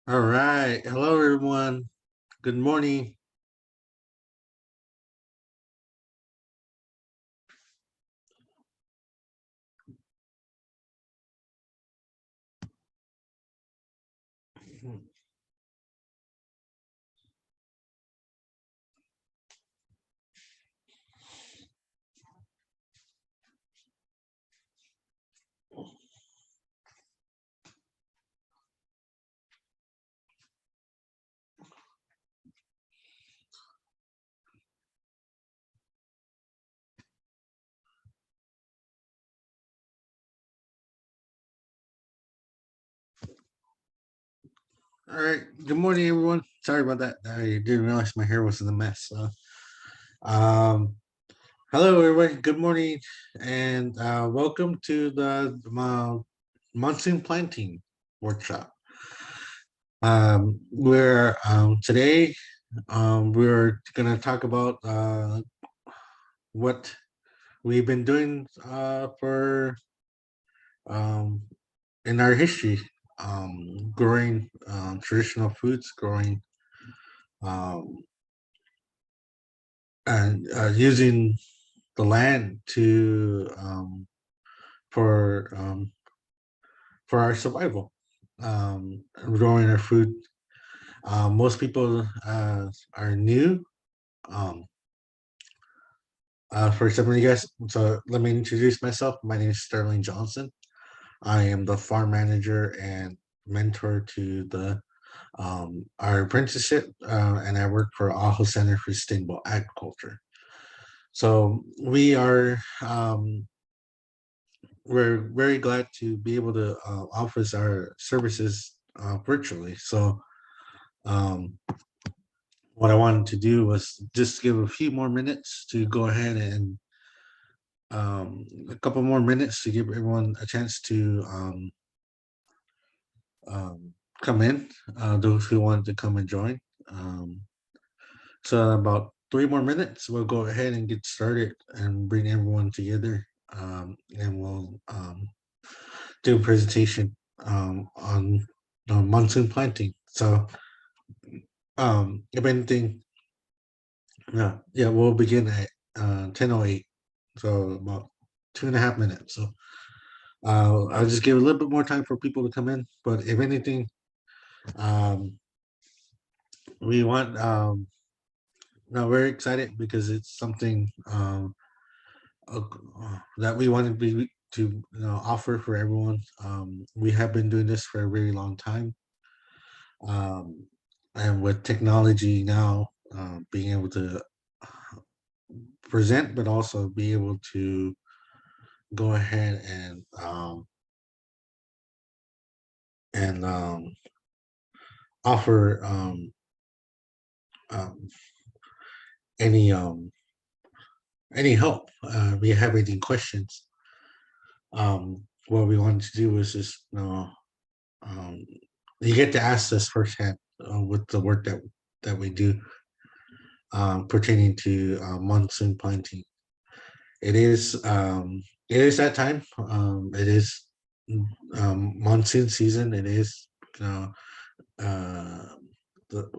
All right. Hello, everyone. Good morning. All right. Good morning, everyone. Sorry about that. I didn't realize my hair was in a mess. Um, Hello, everybody. Good morning, and welcome to the monsoon planting workshop. Where today we're going to talk about what we've been doing for um, in our history, growing traditional foods, growing um, and using the land to for um, for our survival, growing our food. Most people are new. Um, for some of you guys, so let me introduce myself. My name is Sterling Johnson. I am the farm manager and mentor to the our apprenticeship, and I work for Aho Center for Sustainable Agriculture. So we're very glad to be able to offer our services virtually. So um, what I wanted to do was just give a few more minutes to go ahead and a couple more minutes to give everyone a chance to um, come in, those who want to come and join. Um, so about 3 more minutes, we'll go ahead and get started and bring everyone together, and we'll do a presentation on monsoon planting. So, if anything, yeah, we'll begin at 10:08. So about 2.5 minutes. So I'll just give a little bit more time for people to come in. But if anything, um, we want no, we're excited because it's something uh, that we want to be to offer for everyone. We have been doing this for a very long time, um, and with technology now, being able to present, but also be able to go ahead and offer um, any any help. If you have any questions, what we wanted to do was just um, you get to ask us firsthand with the work that we do pertaining to monsoon planting. It is that time. It is monsoon season. It is uh, the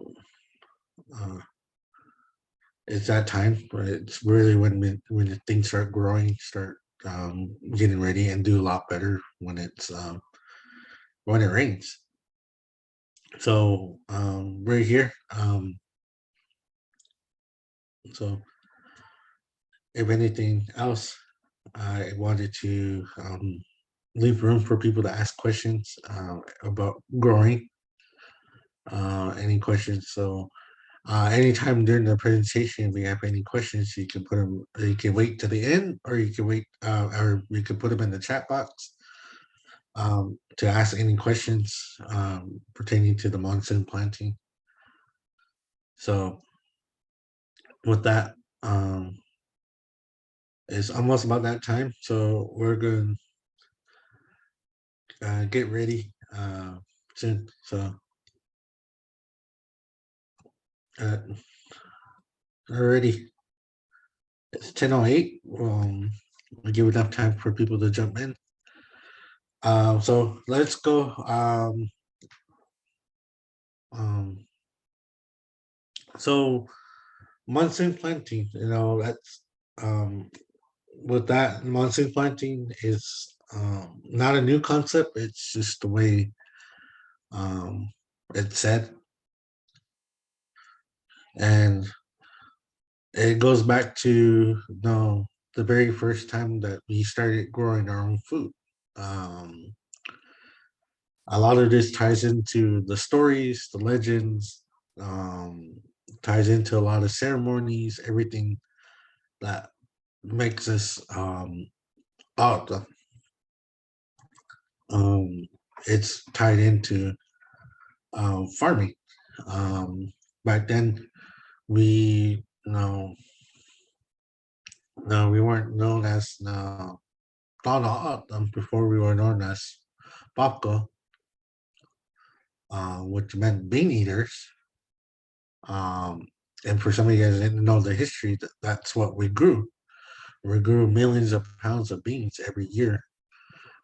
uh, it's that time. But it's really when the things start growing, start getting ready, and do a lot better when it rains. So we're here. So if anything else, I wanted to leave room for people to ask questions about growing. Any questions? So anytime during the presentation, if you have any questions, you can put them. You can wait to the end, or you can wait, or you can put them in the chat box to ask any questions pertaining to the monsoon planting. So with that, it's almost about that time. So we're going to get ready soon. So uh, already it's 10:08. We give enough time for people to jump in. So let's go. Um, so monsoon planting, that's um, with that monsoon planting is not a new concept. It's just the way um, it's said, and it goes back to the very first time that we started growing our own food. Um, a lot of this ties into the stories, the legends, um, ties into a lot of ceremonies, everything that makes us out. Um, it's tied into farming. Um, Back then, we no, we weren't known as Tohono before we were known as Papko, which meant bean eaters. Um, and for some of you guys that didn't know the history, that's what we grew. We grew millions of pounds of beans every year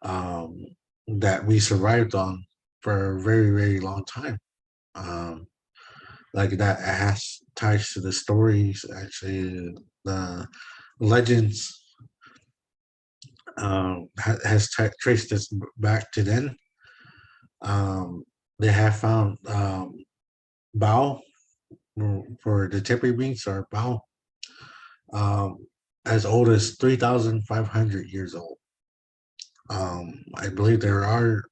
um, that we survived on for a very, very long time. Um, like that has ties to the stories, actually, the legends has traced us back to then. Um, they have found bao for the temporary beans or bao um, as old as 3,500 years old. I believe there are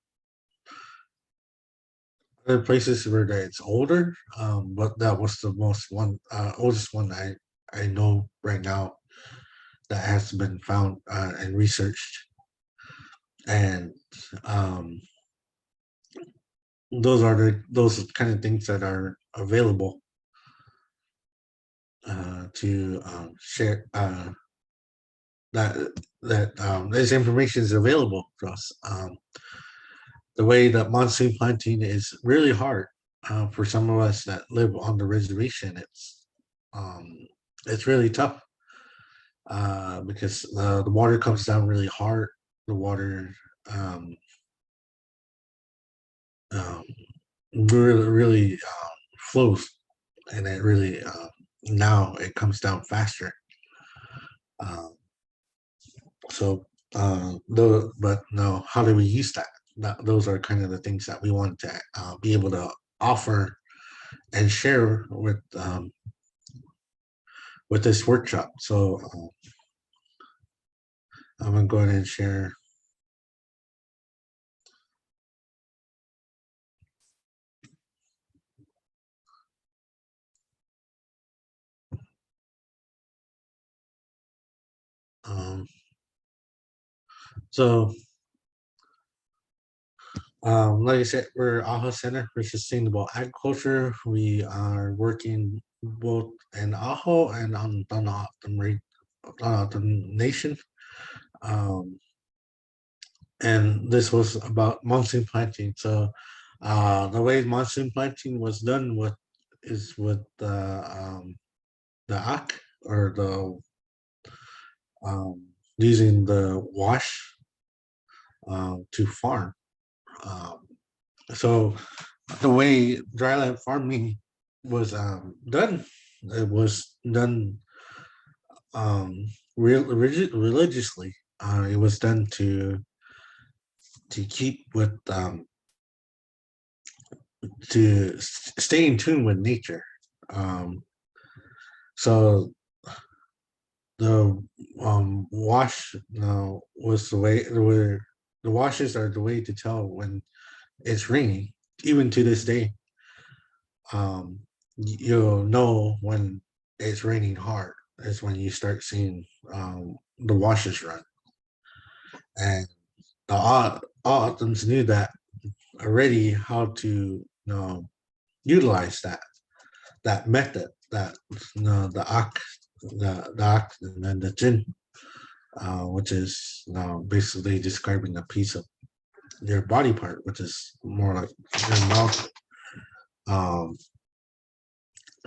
other places where it's older, but that was the oldest one I know right now that has been found and researched. And um, those kind of things that are available to share that this information is available to us. The way that monsoon planting is really hard for some of us that live on the reservation. Um, it's really tough because the water comes down really hard. The water um, um, really flows, and it really now it comes down faster. Um, so but no, how do we use that? Those are kind of the things that we want to be able to offer and share with this workshop. So I'm gonna go ahead and share. Um, so like I said, we're AHA Center for Sustainable Agriculture. We are working both in AHO and on the Nation. Um, and this was about monsoon planting. So the way monsoon planting was done with the ak or the using the wash to farm. Um, so the way dryland farming was done, it was done religiously. It was done to keep with stay in tune with nature. Um, so the wash was the way where the washes are the way to tell when it's raining. Even to this day, you'll know when it's raining hard. Is when you start seeing the washes run, and the Autumns knew that already how to utilize that method that the ak the ak and then the jin, which is basically describing a piece of your body part, which is more like your mouth. Um,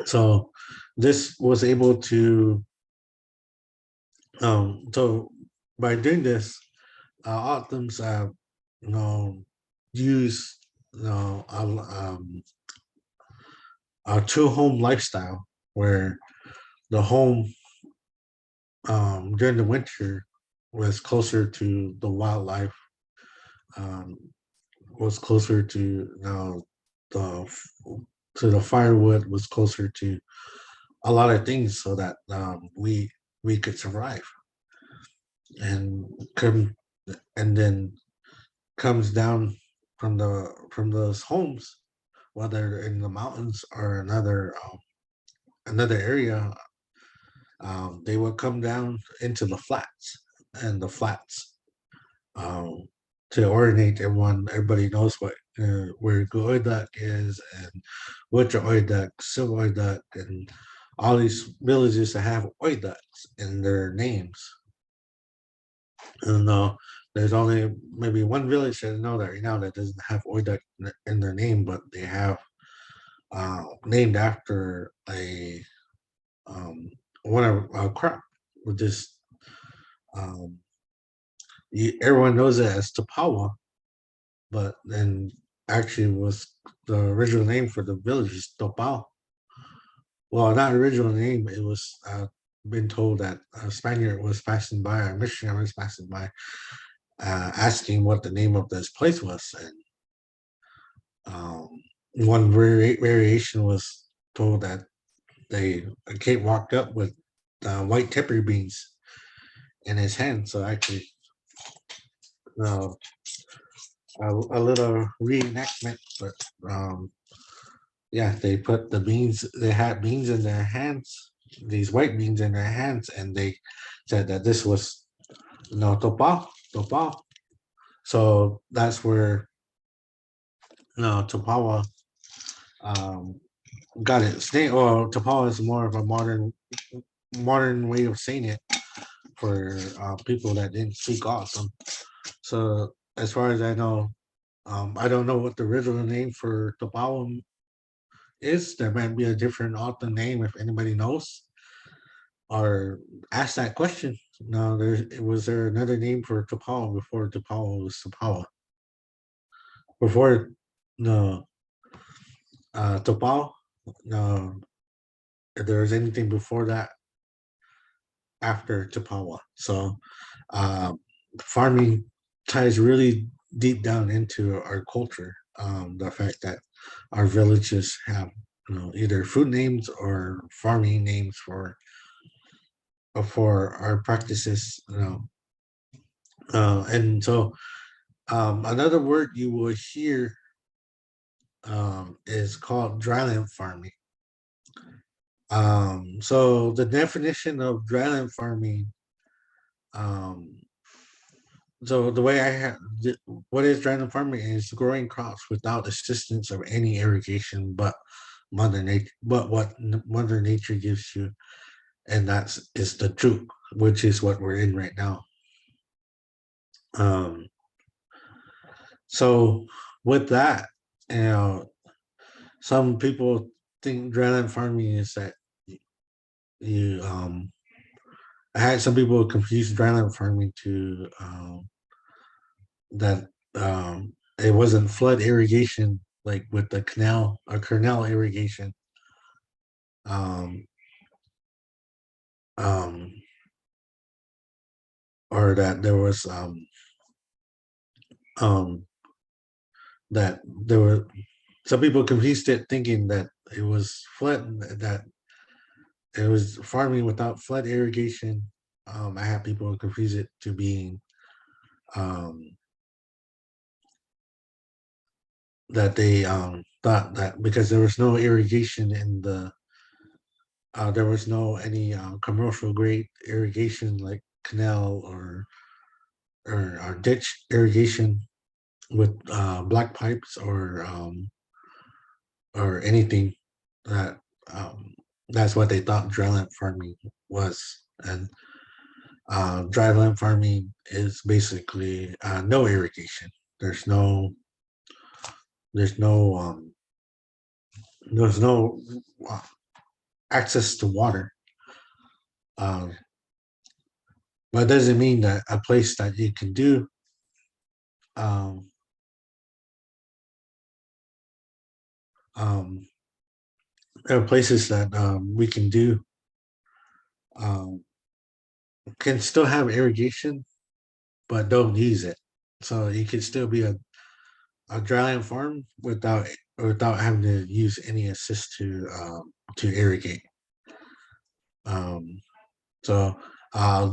so this was able to so by doing this, Autumns you know use a two home lifestyle where the home during the winter was closer to the wildlife, um, was closer to the to the firewood, was closer to a lot of things, so that we could survive and come and then comes down from those homes, whether in the mountains or another area. They would come down into the flats, and the flats, um, to orientate everyone. Everybody knows where Goidak is, and Witcher Oidak, Silver Oidak, and all these villages that have Oidaks in their names. And there's only maybe one village that I know that right now that doesn't have Oidak in their name, but they have named after um, one of a crop with this. Um, Everyone knows it as Tapawa, but then actually was the original name for the village is Topao. Well, not original name. It was been told that a Spaniard was passing by, a missionary was passing by, asking what the name of this place was, and um, one variation was told that a kid walked up with white pepper beans in his hand. So actually, uh, a little reenactment, but yeah, they put the beans. They had beans in their hands, these white beans in their hands, and they said that this was topa, topa. So that's where topawa um, got its name. Or topawa is more of a modern way of saying it for people that didn't speak awesome. So as far as I know, I don't know what the original name for topawa is. There might be a different author name if anybody knows, or ask that question. No, was there another name for Tapao before Tapao was Tapao? Before no Tapao? No, if there was anything before that after Tapawa. So uh, farming ties really deep down into our culture. The fact that our villages have either food names or farming names for our practices. And so another word you will hear is called dryland farming. So the definition of dryland farming, um, so the way I have, what is dryland farming is growing crops without assistance of any irrigation, but Mother Nature, but what Mother Nature gives you, and that's is the truth, which is what we're in right now. Um, so with that, you know, some people think dryland farming is that you I had some people confuse dryland farming to that it wasn't flood irrigation like with the canal or canal irrigation. Um um or that there was um that there were some people confused it thinking that it was flood, that it was farming without flood irrigation. I had people confuse it to being um that they thought that because there was no irrigation in there was no any commercial grade irrigation like canal or ditch irrigation with black pipes or anything that that's what they thought dryland farming was. And dryland farming is basically no irrigation. There's no there's no there's no uh, access to water. Um, but it doesn't mean that a place that you can do um, um, there are places that we can do um, can still have irrigation, but don't use it. So it can still be a dryland farm without having to use any assist to irrigate. Um, so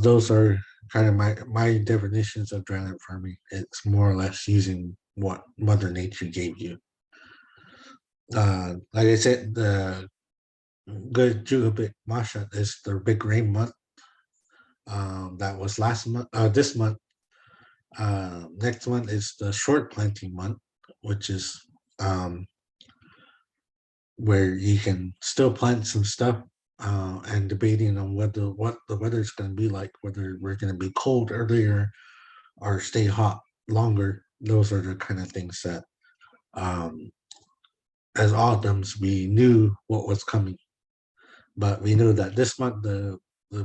those are kind of my definitions of dryland farming. It's more or less using what Mother Nature gave you. Like I said, the good Jugabit Masha is the big rain month. That was last month. This month. Next one is the short planting month, which is um, where you can still plant some stuff and debating on what the weather is going to be like, whether we're going to be cold earlier or stay hot longer. Those are the kind of things that, um, as autumns, we knew what was coming, but we knew that this month, the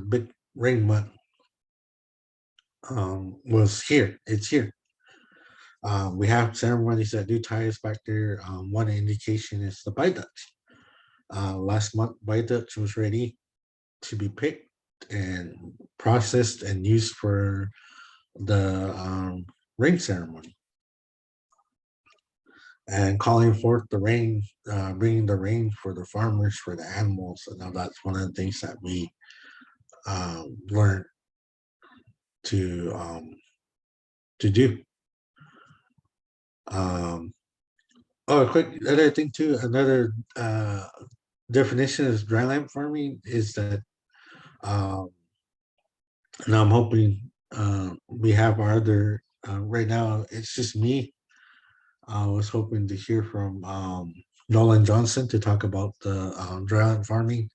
big rain month, was here. It's here. We have ceremonies that do tie us back there. One indication is the Bai Dutch. Last month, Bai Dutch was ready to be picked and processed and used for the rain ceremony and calling forth the rain, bringing the rain for the farmers, for the animals. And now that's one of the things that we learned to to do. Um, oh, a quick other thing too. Another definition of dryland farming is that, um, and I'm hoping we have our other. Right now, it's just me. I was hoping to hear from Nolan Johnson to talk about the dryland farming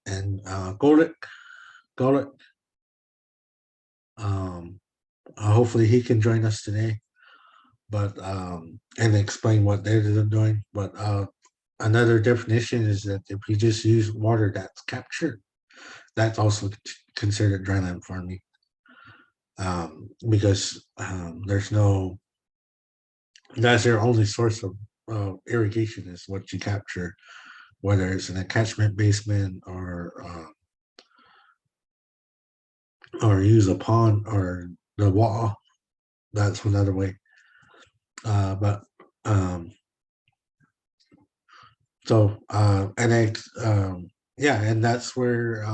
and Golik. Um, hopefully, he can join us today, but and explain what they're doing. But another definition is that if you just use water that's captured, that's also considered dryland farming, because there's no that's their only source of irrigation is what you capture, whether it's an attachment basement or use a pond or the wall. That's another way. But so and I yeah, and that's where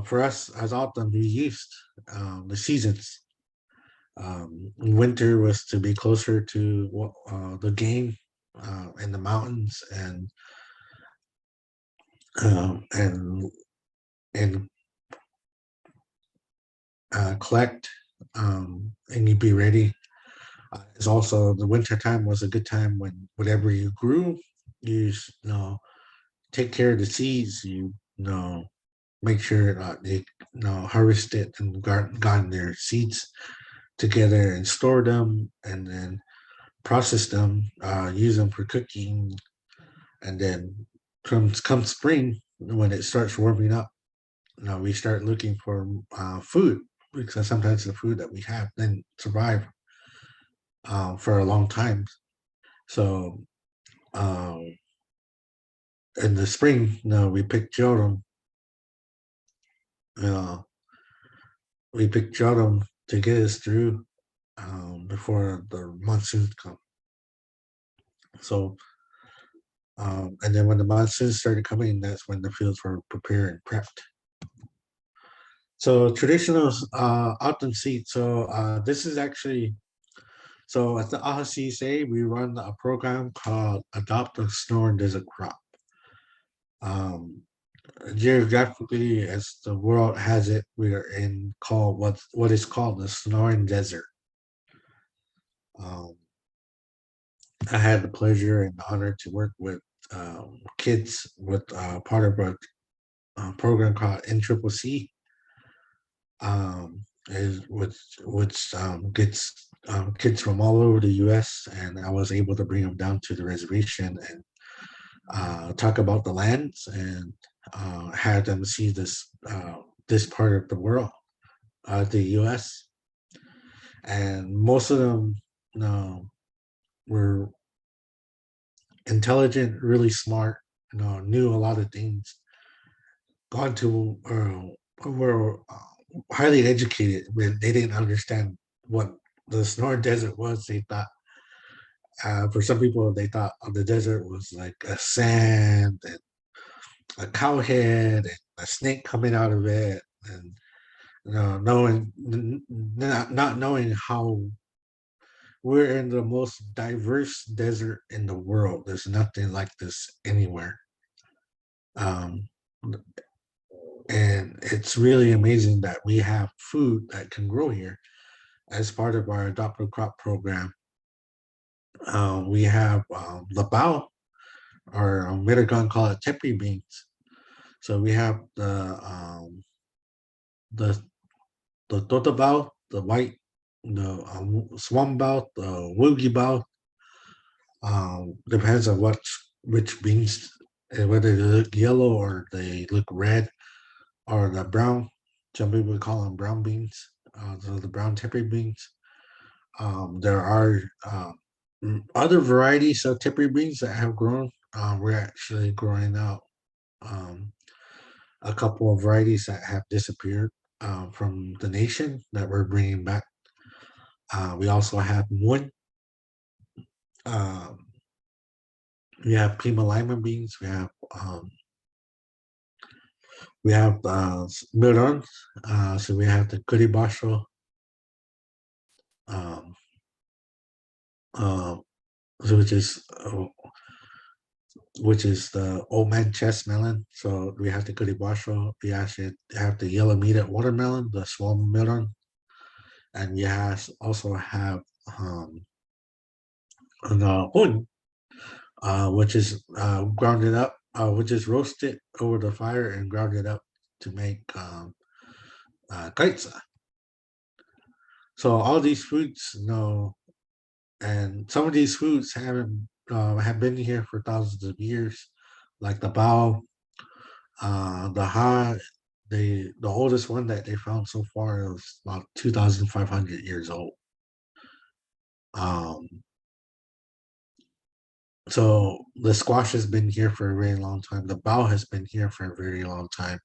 for us as autumn we used the seasons. Winter was to be closer to the game in the mountains um, and and collect and you be ready. It's also the winter time was a good time when whatever you grew, you know take care of the seeds. You know make sure they harvest it and garden their seeds together and store them and then process them, use them for cooking, and then come spring when it starts warming up, we start looking for food because sometimes the food that we have then survive for a long time. So um, in the spring, we pick jorum. Uh, we pick jorum to get us through before the monsoons come. So and then when the monsoons started coming, that's when the fields were prepared and prepped. So traditional autumn seed. So this is actually so at the AHCSA, we run a program called Adopt a Snow and Desert Crop. Um, Geographically, as the world has it, we are in called what is called the Sonoran Desert. Um, I had the pleasure and the honor to work with kids with part of a program called NCCC, is which gets kids from all over the U.S. and I was able to bring them down to the reservation and talk about the lands and had them see this part of the world, the U.S. And most of them were intelligent, really smart, knew a lot of things, gone to were highly educated, when they didn't understand what the Sonora Desert was. They thought, for some people, they thought the desert was like a sand and a cow head and a snake coming out of it, and not knowing how we're in the most diverse desert in the world. There's nothing like this anywhere. Um, and it's really amazing that we have food that can grow here as part of our adopt a crop program. We have labao, or Mitagan call it tepi beans. So we have the the totabao, the white, the swambao, the woogie bao. Depends on which beans, whether they look yellow or they look red or the brown. Some people call them brown beans. So the brown tepe beans. There are other varieties of tepe beans that have grown. We're actually growing out um, a couple of varieties that have disappeared from the nation that we're bringing back. We also have one. Um, we have Pima lima beans. We have Miron. So we have the Curibasho, um, uh, so which is the old man chest melon. So we have the Curibasho. We actually have the yellow meated watermelon, the small Miron, and also have um, the un, which is grounded up, which is roasted over the fire and grounded up to make kaitza. So all these foods, and some of these foods have been here for thousands of years, like the bao, the ha. The oldest one that they found so far is about 2,500 years old. Um, so the squash has been here for a very long time. The bao has been here for a very long time.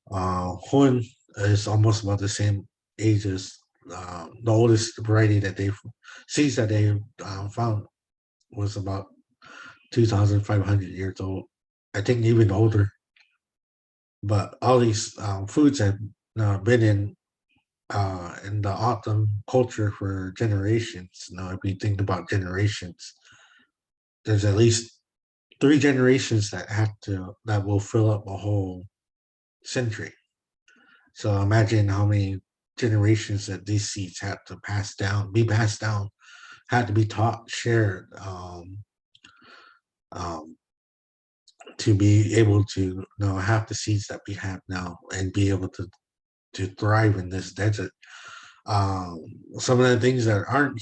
Hun is almost about the same age as the oldest variety that they seeds that they found was about 2,500 years old. I think even older. But all these foods have been in the autumn culture for generations. If you think about generations, there's at least three generations that will fill up a whole century. So imagine how many generations that these seeds had to be passed down, had to be taught, shared, um, to be able to have the seeds that we have now and be able to thrive in this desert. Um, some of the things that aren't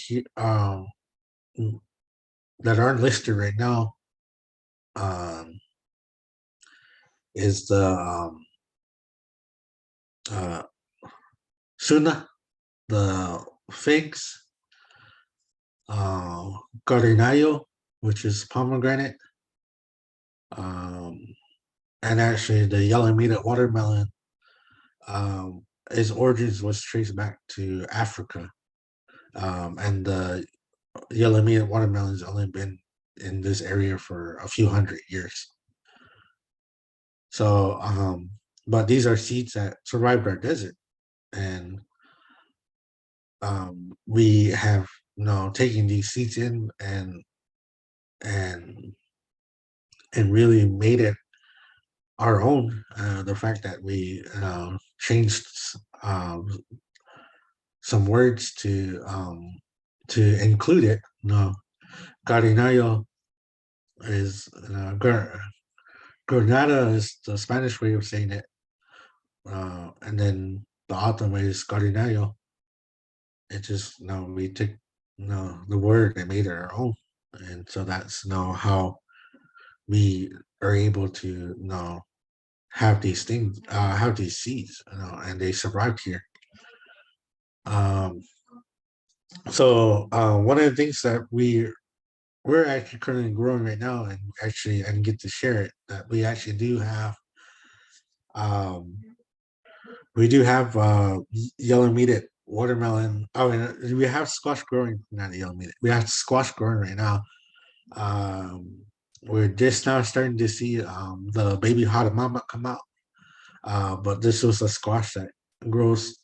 listed right now um, is the uh, suna, the figs, uh, carinayo, which is pomegranate, um, and actually the yellow meat watermelon. Its origins was traced back to Africa, and the yellow meat watermelon has only been in this area for a few hundred years. So, but these are seeds that survived our desert, and we have taken these seeds in and and really made it our own. The fact that we changed um, some words to include it. Carinayo is Granada is the Spanish way of saying it, and then the autumn way is Carinayo. It just we took the word and made it our own, and so that's how we are able to have these things, have these seeds, and they survived here. Um, so one of the things that we're actually currently growing right now, and actually I can get to share it. That we actually do have um, we do have yellow meated watermelon. Oh, and we have squash growing. Not yellow meated. We have squash growing right now. Um, we're just now starting to see the baby hot mama come out. But this was a squash that grows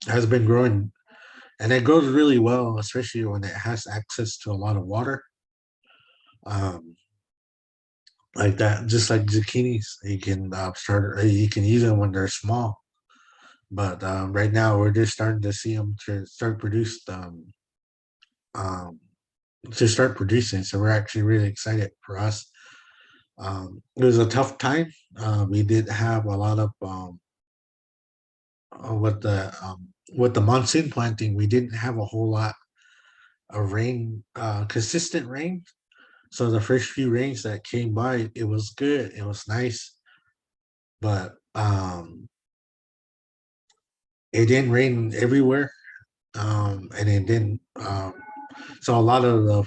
has been growing, and it grows really well, especially when it has access to a lot of water. Um, like that, just like zucchinis, you can you can use them when they're small. But right now, we're just starting to see them to start produce um, to start producing. So we're actually really excited for us. It was a tough time. We did have a lot of with the monsoon planting. We didn't have a whole lot of rain, consistent rain. So the first few rains that came by, it was good. It was nice, but it didn't rain everywhere, and it didn't. So a lot of the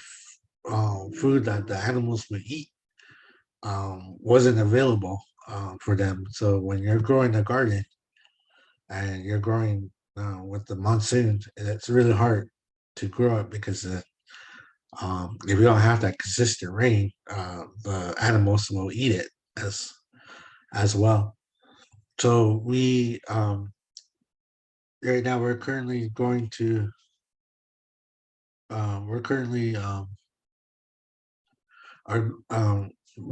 food that the animals would eat wasn't available for them. So when you're growing a garden and you're growing with the monsoon, it's really hard to grow it because if you don't have that consistent rain, the animals will eat it as well. So we right now we're currently are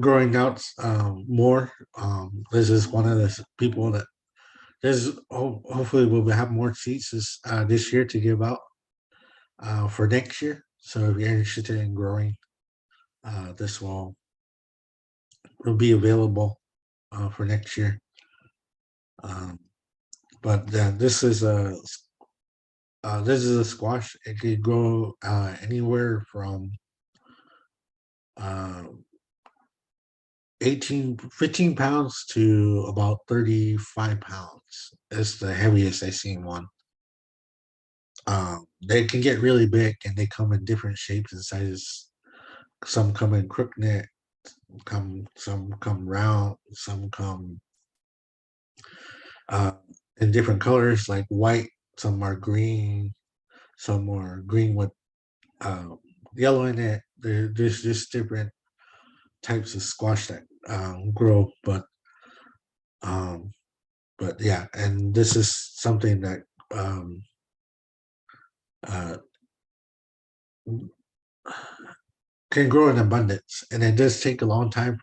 growing out more. This is one of the people that hopefully we'll have more seats this year to give out for next year. So if you're interested in growing, this will be available for next year. Um, but this is a squash. It could grow anywhere from uh, 15 pounds to about 35 pounds. That's the heaviest I've seen one. They can get really big and they come in different shapes and sizes. Some come in crook neck, some come round, some come uh, in different colors like white. Some are green, some are green with uh, yellow in it. There's just different types of squash that grow, um, but yeah, and this is something that um, uh, can grow in abundance, and it does take a long time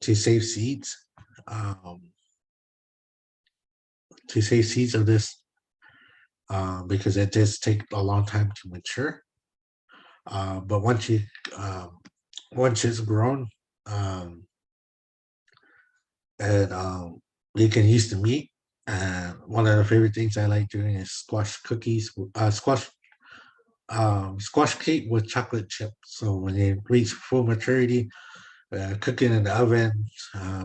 to save seeds. Um, to save seeds of this because it does take a long time to mature. But um, once it's grown, um, and you can use the meat. And one of the favorite things I like doing is squash cookies, squash cake with chocolate chips. So when they reach full maturity, cook it in the oven,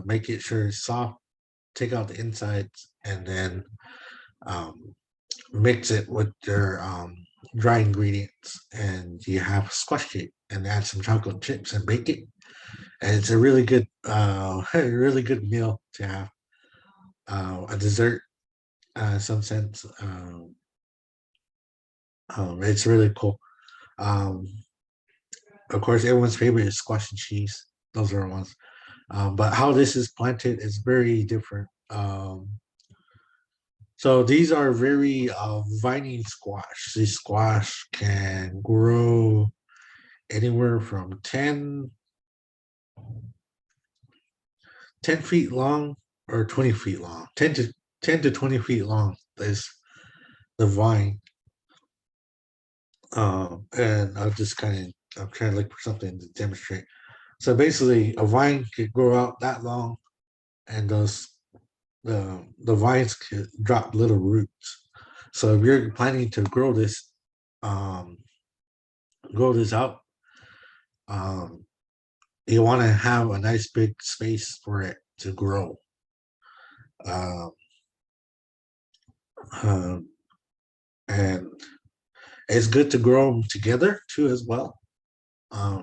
make it sure it's soft, take out the insides, and then um, mix it with your dry ingredients, and you have squash cake, and add some chocolate chips and bake it. And it's a really good, a really good meal to have. A dessert, some sense. It's really cool. Um, of course, everyone's favorite is squash and cheese. Those are the ones. But how this is planted is very different. So these are very viney squash. These squash can grow anywhere from 10 feet long or 20 feet long. 10 to 20 feet long is the vine. And I'm trying to look for something to demonstrate. So basically, a vine could grow out that long, and the vines could drop little roots. So if you're planning to um, grow this out, um, you want to have a nice big space for it to grow. Um, um, and it's good to grow them together too as well.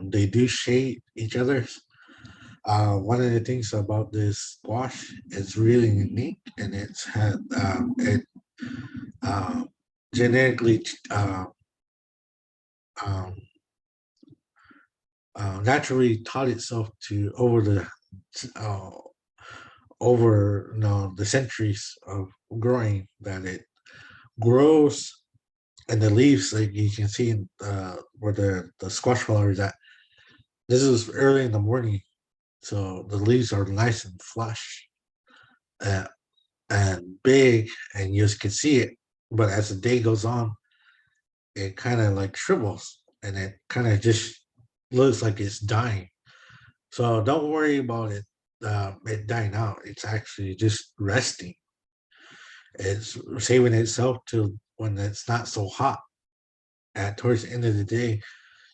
They do shade each other's. One of the things about this squash is really unique, and it's had it uh, genetically um, naturally taught itself to uh, over the centuries of growing that it grows, and the leaves like you can see where the squash flower is at. This is early in the morning, so the leaves are nice and flush uh, and big, and you can see it. But as the day goes on, it kind of like shrivels, and it kind of just looks like it's dying. So don't worry about it dying out. It's actually just resting. It's saving itself till when it's not so hot. At towards the end of the day,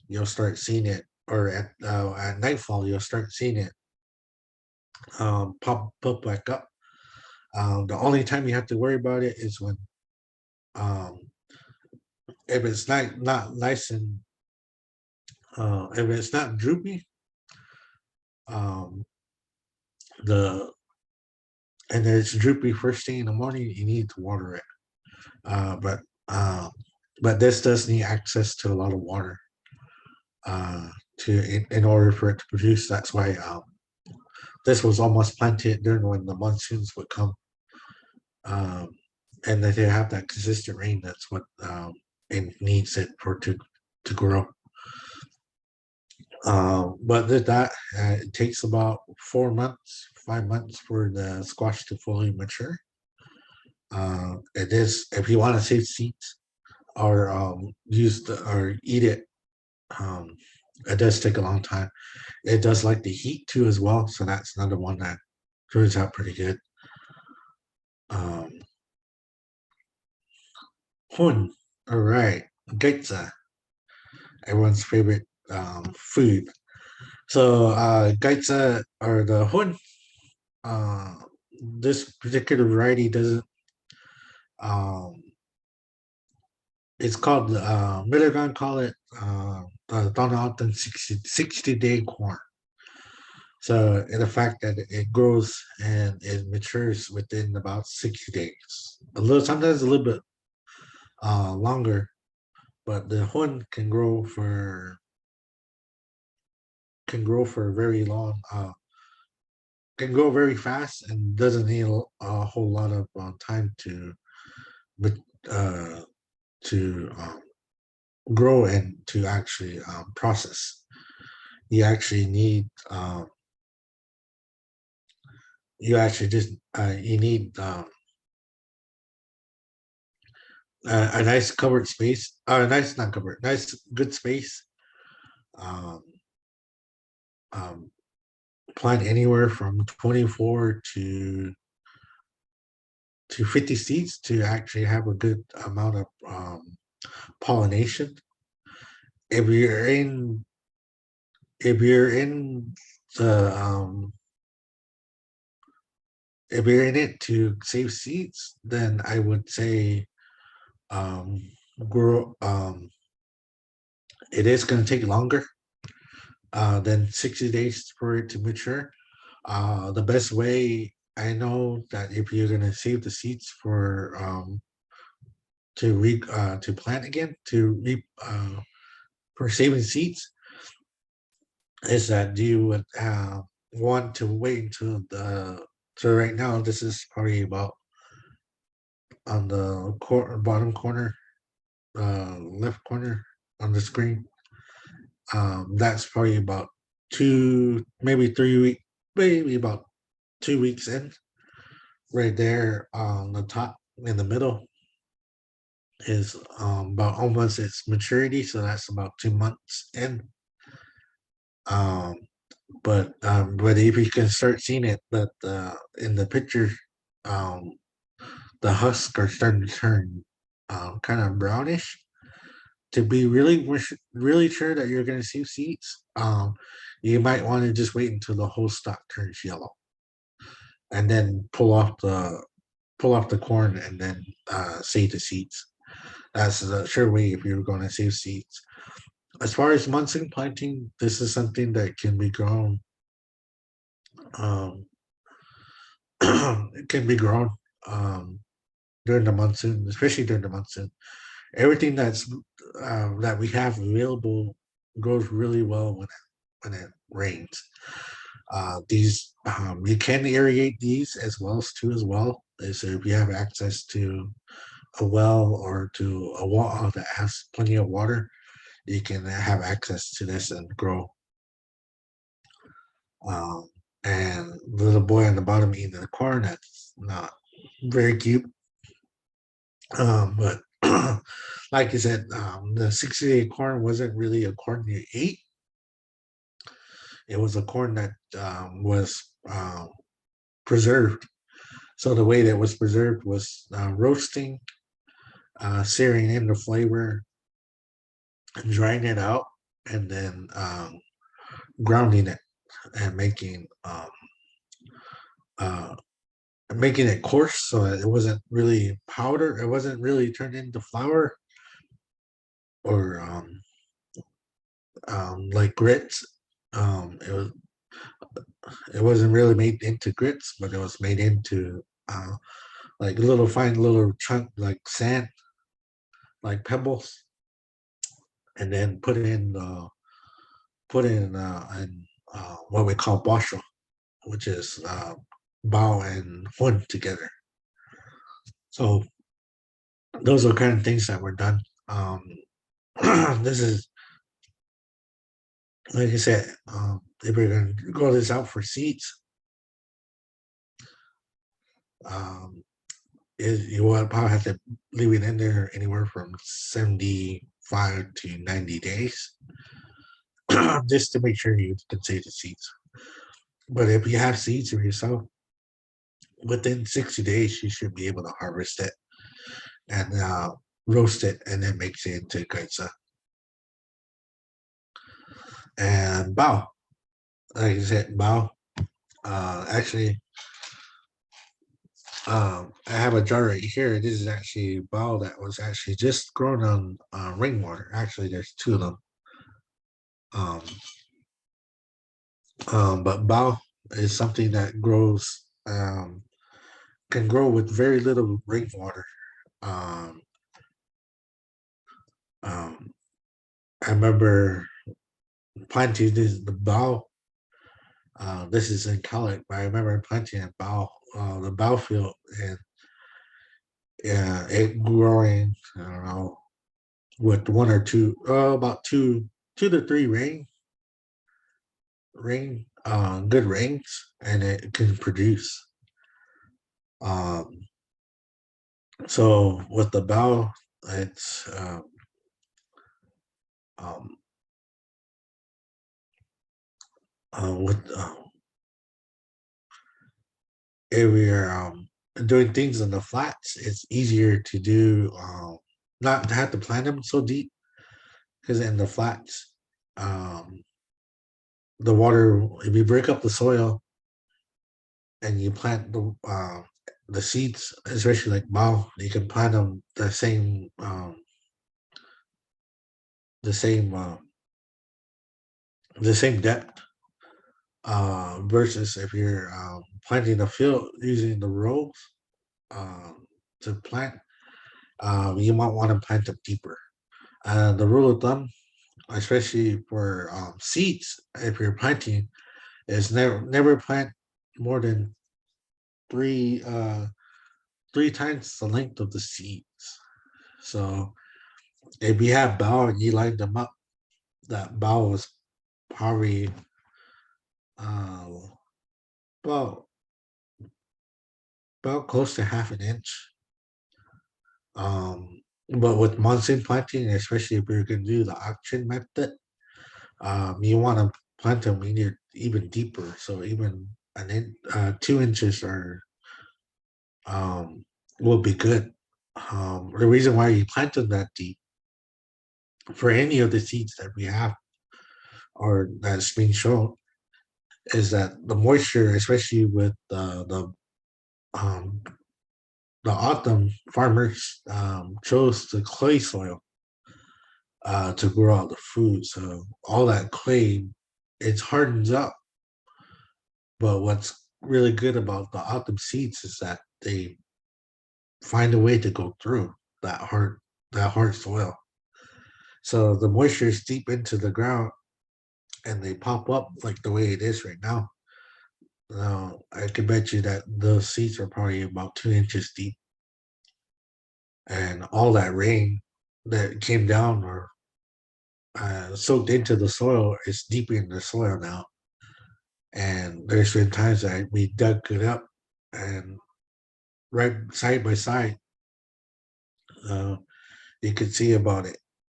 you'll start seeing it, or at nightfall, you'll start seeing it pop back up. The only time you have to worry about it is when um, if it's not nice and if it's not droopy, um, the and it's droopy first thing in the morning, you need to water it. Uh, but uh, but this does need access to a lot of water in order for it to produce. That's why this was almost planted during when the monsoons would come, um, and that they have that consistent rain. That's what it needs it for to grow. But it takes about 4 months, 5 months for the squash to fully mature. It is if you want to save seeds or or eat it. Um, it does take a long time. It does like the heat too as well, so that's another one that turns out pretty good. Um, Hun, all right, Gaitza, everyone's favorite food. So Gaitza or the Hun, uh, this particular variety doesn't. Um, it's called Milligan call it Tohono 60-day corn. So, in the fact that it grows and it matures within about 60 days, sometimes a little bit longer, but the huan can grow for very long, can grow very fast and doesn't need a whole lot of time but uh, to grow and to actually process. You actually need you actually just you need a nice covered space, nice not covered, nice good space. Um, um, Plant anywhere from 24 to 50 seeds to actually have a good amount of pollination. If you're in if you're in the if you're in it to save seeds, then I would say um, grow. It is going to take longer than 60 days for it to mature. The best way I know that if you're gonna save the seeds for to plant again to reap for saving seeds is that you would want to wait until the so right now this is probably about on the bottom corner left corner on the screen. That's probably about 2 maybe 3 weeks, maybe about 2 weeks in. Right there on the top in the middle is about almost its maturity, so that's about 2 months in. Um, but if you can start seeing it, that in the picture, um, the husks are starting to turn kind of brownish. To be really sure that you're going to see seeds, you might want to just wait until the whole stalk turns yellow, and then pull off the corn and then save the seeds. That's the sure way if you're going to save seeds. As far as monsoon planting, this is something that can be grown. Um, it can be grown um, during the monsoon, especially during the monsoon. Everything that we have available grows really well when it rains. These you can irrigate these as well as well. So if you have access to a well or to a wall that has plenty of water, you can have access to this and grow. Um, and the little boy on the bottom eating the corn, that's not very cute. But like you said, the 60-day corn wasn't really a corn you ate. It was a corn that was preserved. So the way that was preserved was roasting, searing in the flavor, drying it out, and then grounding it and uh, making it coarse so that it wasn't really powder. It wasn't really turned into flour or like grits. It was. It wasn't really made into grits, but it was made into like little fine little chunk like sand, like pebbles, and then put in what we call basho, which is bao and hun together. So those are kind of things that were done. Um, this is like I said, if we're going to grow this out for seeds, um, you will probably have to leave it in there anywhere from 75 to 90 days just to make sure you can save the seeds. But if you have seeds for yourself, within 60 days, you should be able to harvest it and roast it and then make it into kaitza. And bao, like I said, bao. Actually, I have a jar right here. This is actually bao that was actually just grown on rainwater. Actually, there's two of them. Um, but bao is something that can grow with very little rainwater. Um, um, I remember planting the bao. This is in Calic, but I remember planting a bao, the bao field, and yeah, it growing. I don't know with one or two, about two to three good rains, and it can produce. Um, so with the bao, it's um, with if we're doing things in the flats, it's easier to do not to have to plant them so deep because in the flats, um, the water if you break up the soil and you plant the seeds, especially like bao, you can plant them the same the same depth versus if you're planting the field using the rows um, to plant, you might want to plant them deeper. The rule of thumb, especially for seeds, if you're planting, is never plant more than three three times the length of the seeds. So if you have bow and you line them up, that bow is probably uh, about about close to half an inch. But with monsoon planting, especially if you're going to do the auction method, you want to plant them even deeper. So even 2 inches are um, will be good. The reason why you plant them that deep for any of the seeds that we have or that's being shown is that the moisture, especially with um, the autumn farmers chose the clay soil to grow out the food. So all that clay, it hardens up. But what's really good about the autumn seeds is that they find a way to go through that hard soil. So the moisture is deep into the ground and they pop up like the way it is right now. Now I can bet you that those seeds are probably about 2 inches deep, and all that rain that came down or soaked into the soil is deep in the soil now. And there's been times that we dug it up and right side by side, uh, you could see about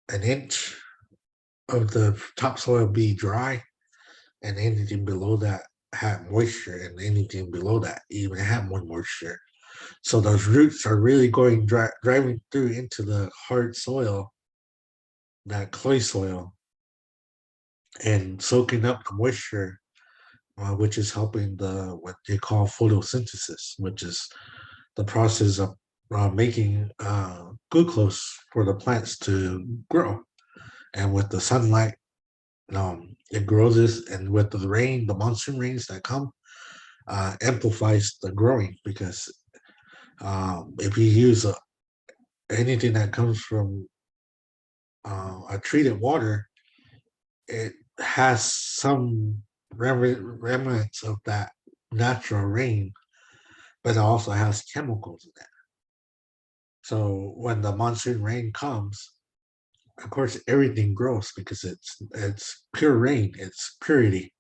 an inch of the topsoil be dry, and anything below that had moisture, and anything below that even had more moisture. So those roots are really going driving through into the hard soil, that clay soil, and soaking up the moisture, which is helping the what they call photosynthesis, which is the process of making glucose for the plants to grow. And with the sunlight, it grows this, and with the rain, the monsoon rains that come, amplifies the growing because if you use anything that comes from a treated water, it has some remnants of that natural rain, but it also has chemicals in it. So when the monsoon rain comes, of course, everything grows because it's pure rain, it's purity,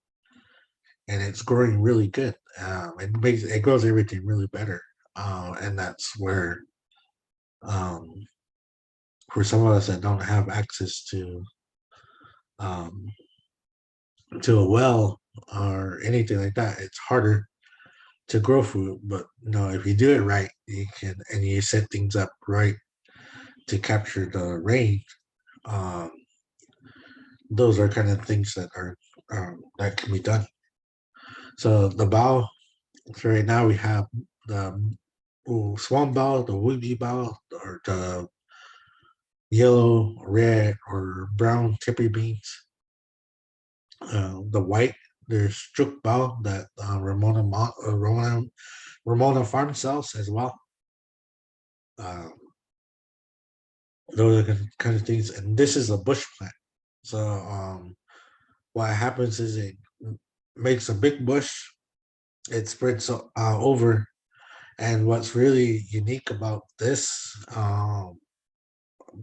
and it's growing really good. It grows everything really better, and that's where um, for some of us that don't have access um, to a well or anything like that, it's harder to grow food. But no, if you do it right, you can, and you set things up right to capture the rain. Um, those are kind of things that are that can be done. So the bow. So right now we have the swan bow, the woody bow, or the yellow, red, or brown tippy beans. The white, there's strook bow that Ramona Farm sells as well. Um, those are the kind of things, and this is a bush plant. So what happens is it makes a big bush. It spreads over, and what's really unique about this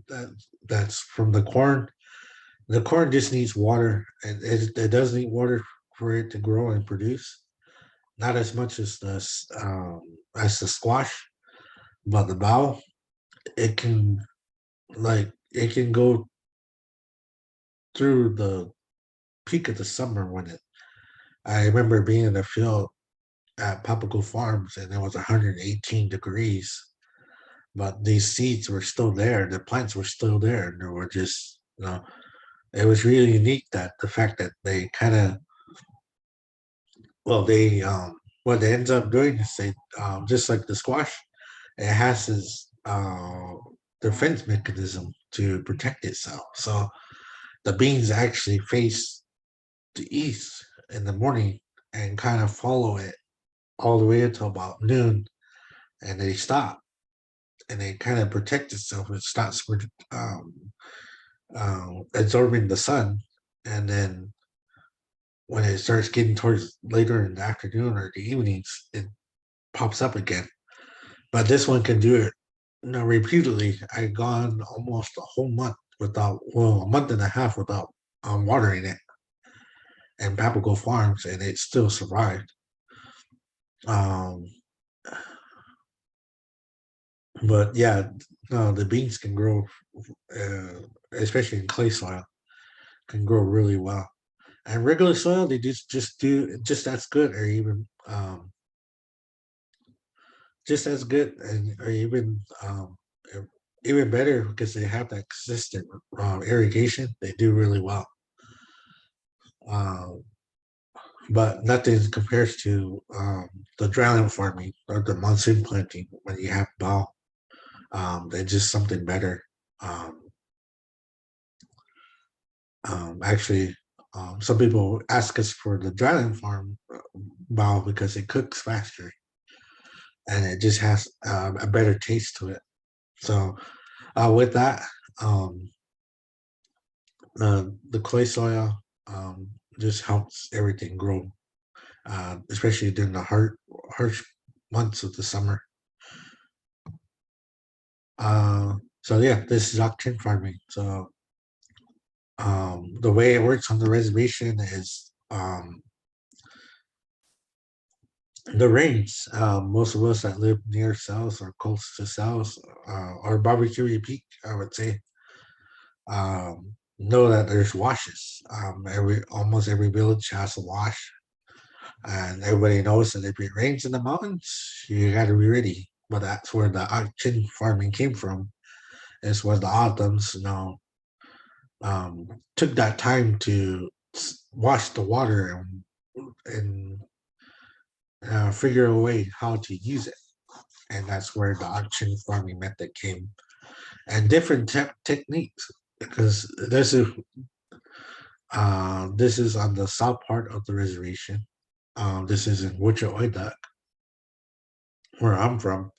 that that's from the corn. The corn just needs water, and it does need water for it to grow and produce. Not as much as the squash, but the bow, it can it can go through the peak of the summer when it. I remember being in the field at Papago Farms, and it was 118 degrees, but these seeds were still there. The plants were still there, and they were just it was really unique that the fact that they kind of well they what it ends up doing is they just like the squash, it has this defense mechanism to protect itself. So the beans actually face the east in the morning and kind of follow it all the way until about noon, and they stop and they kind of protect itself. It stops um, absorbing the sun, and then when it starts getting towards later in the afternoon or the evenings, it pops up again. But this one can do it, repeatedly. I gone almost a whole month without, well, a month and a half without watering it and Papago Farms, and it still survived. Um, but yeah, no, the beans can grow, especially in clay soil, can grow really well. And regular soil, they just do just as good, or even just as good, and or even better because they have that consistent irrigation. They do really well. Um, but nothing compares to the dryland farming or the monsoon planting when you have bow. They're just something better. Um, Actually, some people ask us for the dryland farm bowl because it cooks faster and it just has a better taste to it. So with that, um, the clay soil just helps everything grow, especially during the harsh months of the summer. So yeah, this is octane farming. So the way it works on the reservation is the rains. Most of us that live near south or close to south or barbecue peak, I would say, know that there's washes. Every almost every village has a wash, and everybody knows that if it rains in the mountains, you got to be ready. But that's where the octane farming came from. Is where the autumns, took that time to wash the water and figure a way how to use it. And that's where the auction farming method came, and different techniques. Because this is on the south part of the reservation. This is in Wichita, where I'm from,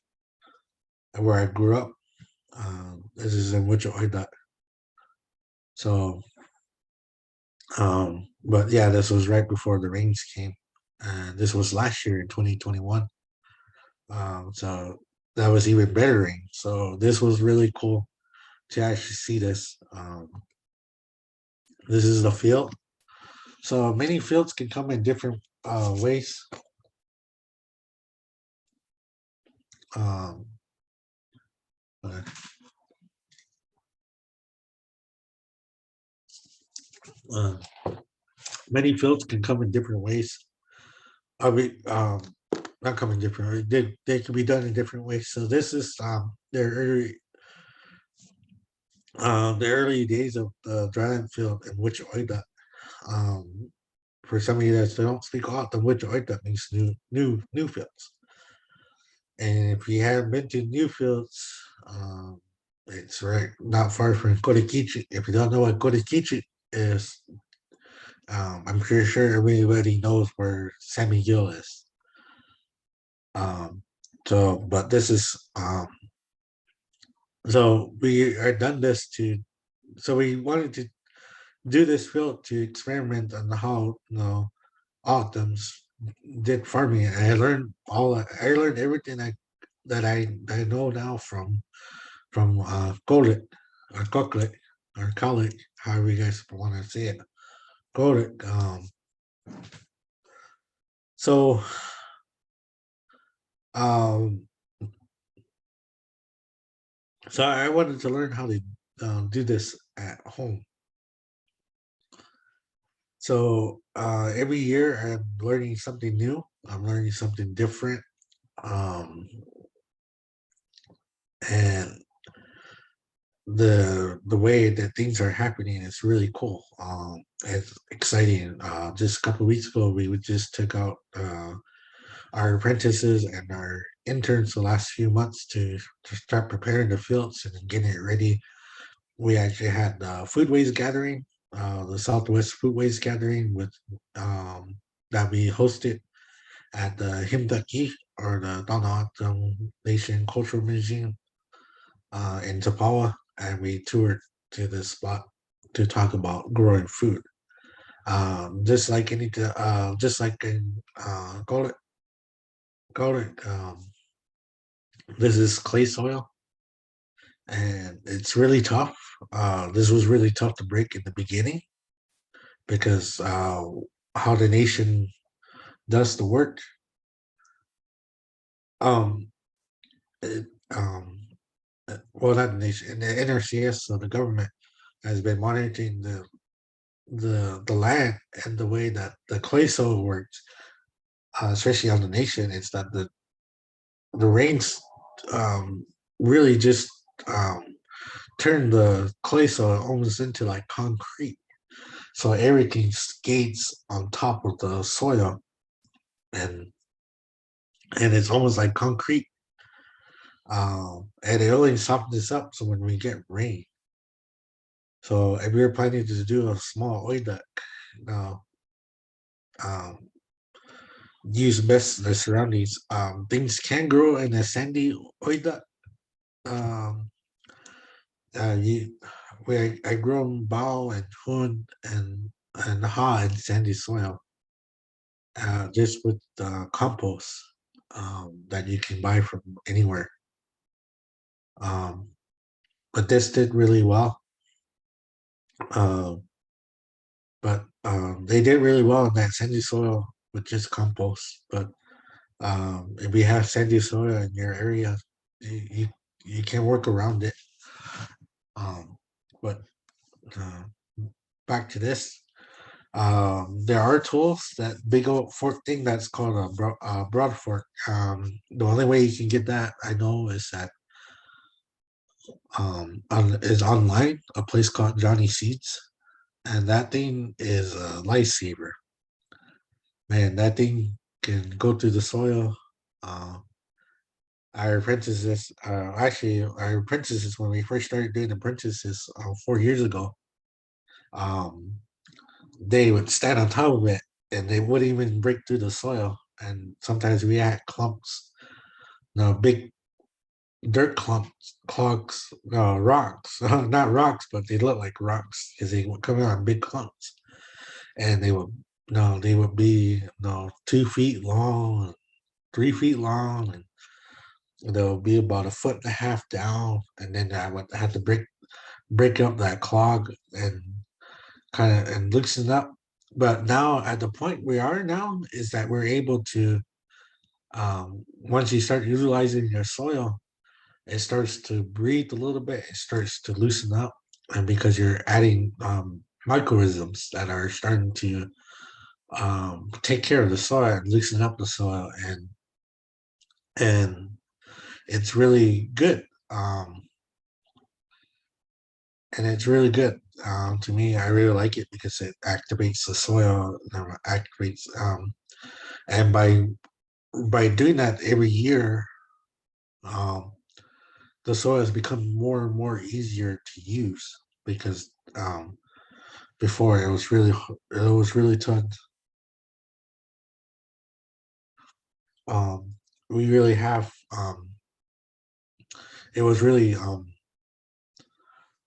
and where I grew up. This is in Wichita. So, but yeah, this was right before the rains came, and this was last year in 2021. So that was even better rain. So this was really cool to actually see this. This is the field. So many fields can come in different ways. Um, uh, uh, Many fields can come in different ways. I mean, not come in different ways. They can be done in different ways. So this is the early days of the dryland field in which oida. Um, for some of you that don't speak often, which oida means new fields. And if you haven't been to Newfields, it's right not far from Korekichi. If you don't know what Korekichi is, I'm pretty sure everybody knows where Sammy Gill is. But this is so we are done this to so we wanted to do this field to experiment on how autumns did farming. And I learned everything I know now from Kolik or Koklik or Kolik, however you guys want to say it. Kolik. So um, so I wanted to learn how to do this at home. So every year I'm learning something new. I'm learning something different. Um, and the way that things are happening is really cool. It's exciting. Just a couple of weeks ago, we just took out our apprentices and our interns the last few months to start preparing the fields and getting it ready. We actually had the foodways gathering, the Southwest Foodways gathering with that we hosted at the Himdaki or the Tohono Nation Cultural Museum in Tapawa, and we toured to this spot to talk about growing food. Just like in call it this is clay soil, and it's really tough. This was really tough to break in the beginning because how the nation does the work. Um, it, well, not the nation, the NRCS, so the government has been monitoring the land and the way that the clay soil works, especially on the nation. It's that the rains really just um, turn the clay soil almost into like concrete. So everything skates on top of the soil, and and it's almost like concrete. And it only softens up so when we get rain, So if you're planning to do a small oidak, now um, use best the surroundings. Things can grow in a sandy oidak. Um, you, where I grown bao and hun and ha in sandy soil, just with compost that you can buy from anywhere. Um, but this did really well. Um, but they did really well in that sandy soil with just compost. But if you have sandy soil in your area, you you can work around it. Um, but uh, back to this, there are tools. That big old fork thing that's called a broad fork. The only way you can get that I know is that is online. A place called Johnny Seeds, and that thing is a lifesaver. Man, that thing can go through the soil. Uh, our apprentices, actually, our apprentices, when we first started doing apprentices 4 years ago, um, they would stand on top of it and they wouldn't even break through the soil. And sometimes we had clumps, big dirt clumps, clogs, rocks, not rocks, but they look like rocks because they would come out in big clumps. And they would, no, they would be, 2 feet long, 3 feet long, and they'll be about a foot and a half down. And then I would have to break up that clog and kind of and loosen up. But now at the point we are now is that we're able to once you start utilizing your soil, it starts to breathe a little bit, it starts to loosen up, and because you're adding microisms that are starting to take care of the soil and loosen up the soil, and it's really good. And it's really good to me. I really like it because it activates the soil, activates, and by doing that every year, um, the soil has become more and more easier to use because before it was really tough. Um, we really have it was really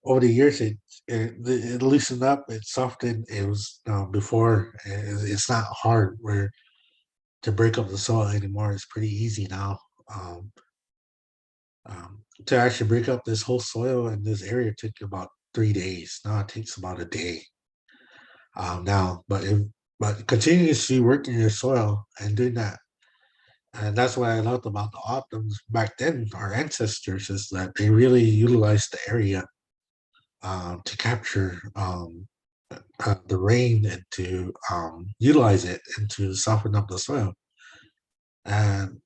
over the years it loosened up, it softened. It was before it's not hard where to break up the soil anymore. It's pretty easy now. Um, to actually break up this whole soil in this area took about 3 days. Now it takes about a day now. But continuously working your soil and doing that, and that's what I loved about the Optums back then. Our ancestors is that they really utilized the area to capture the rain and to utilize it and to soften up the soil. And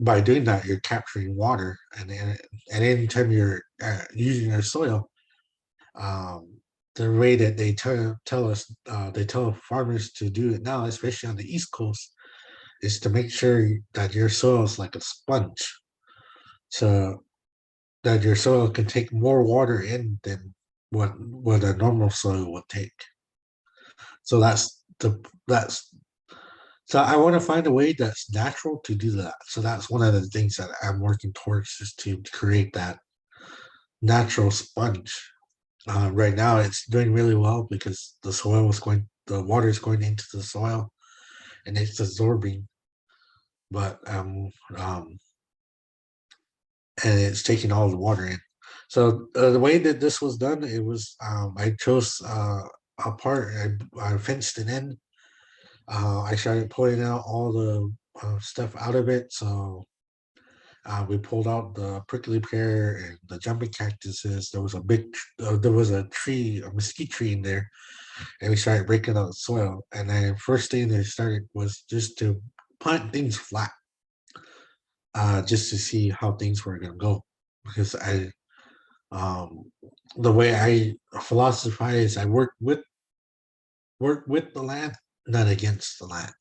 by doing that, you're capturing water, and anytime you're using your soil, um, the way that tell us, they tell farmers to do it now, especially on the East Coast, is to make sure that your soil is like a sponge, so that your soil can take more water in than what a normal soil would take. So that's so I want to find a way that's natural to do that. So that's one of the things that I'm working towards is to create that natural sponge. Right now, it's doing really well because the water is going into the soil and it's absorbing, but and it's taking all the water in. So the way that this was done, it was I chose a part, I fenced it in. I started pulling out all the stuff out of it. So we pulled out the prickly pear and the jumping cactuses. There was there was a tree, a mesquite tree in there, and we started breaking out the soil. And then first thing they started was just to plant things flat, just to see how things were gonna go. Because um, the way I philosophize, I work with the land, not against the land.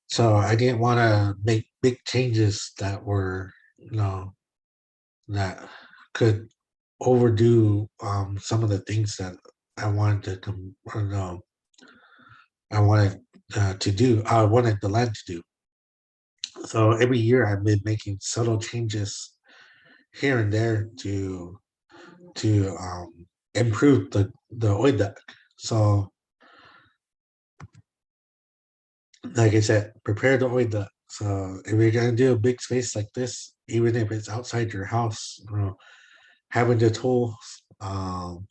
So I didn't want to make big changes that were, that could. overdo some of the things that I wanted to or no, I wanted to do. I wanted the land to do. So every year I've been making subtle changes here and there to improve the oil duct. So like I said, prepare the oil duct. So if you're gonna do a big space like this, even if it's outside your house, having the tools to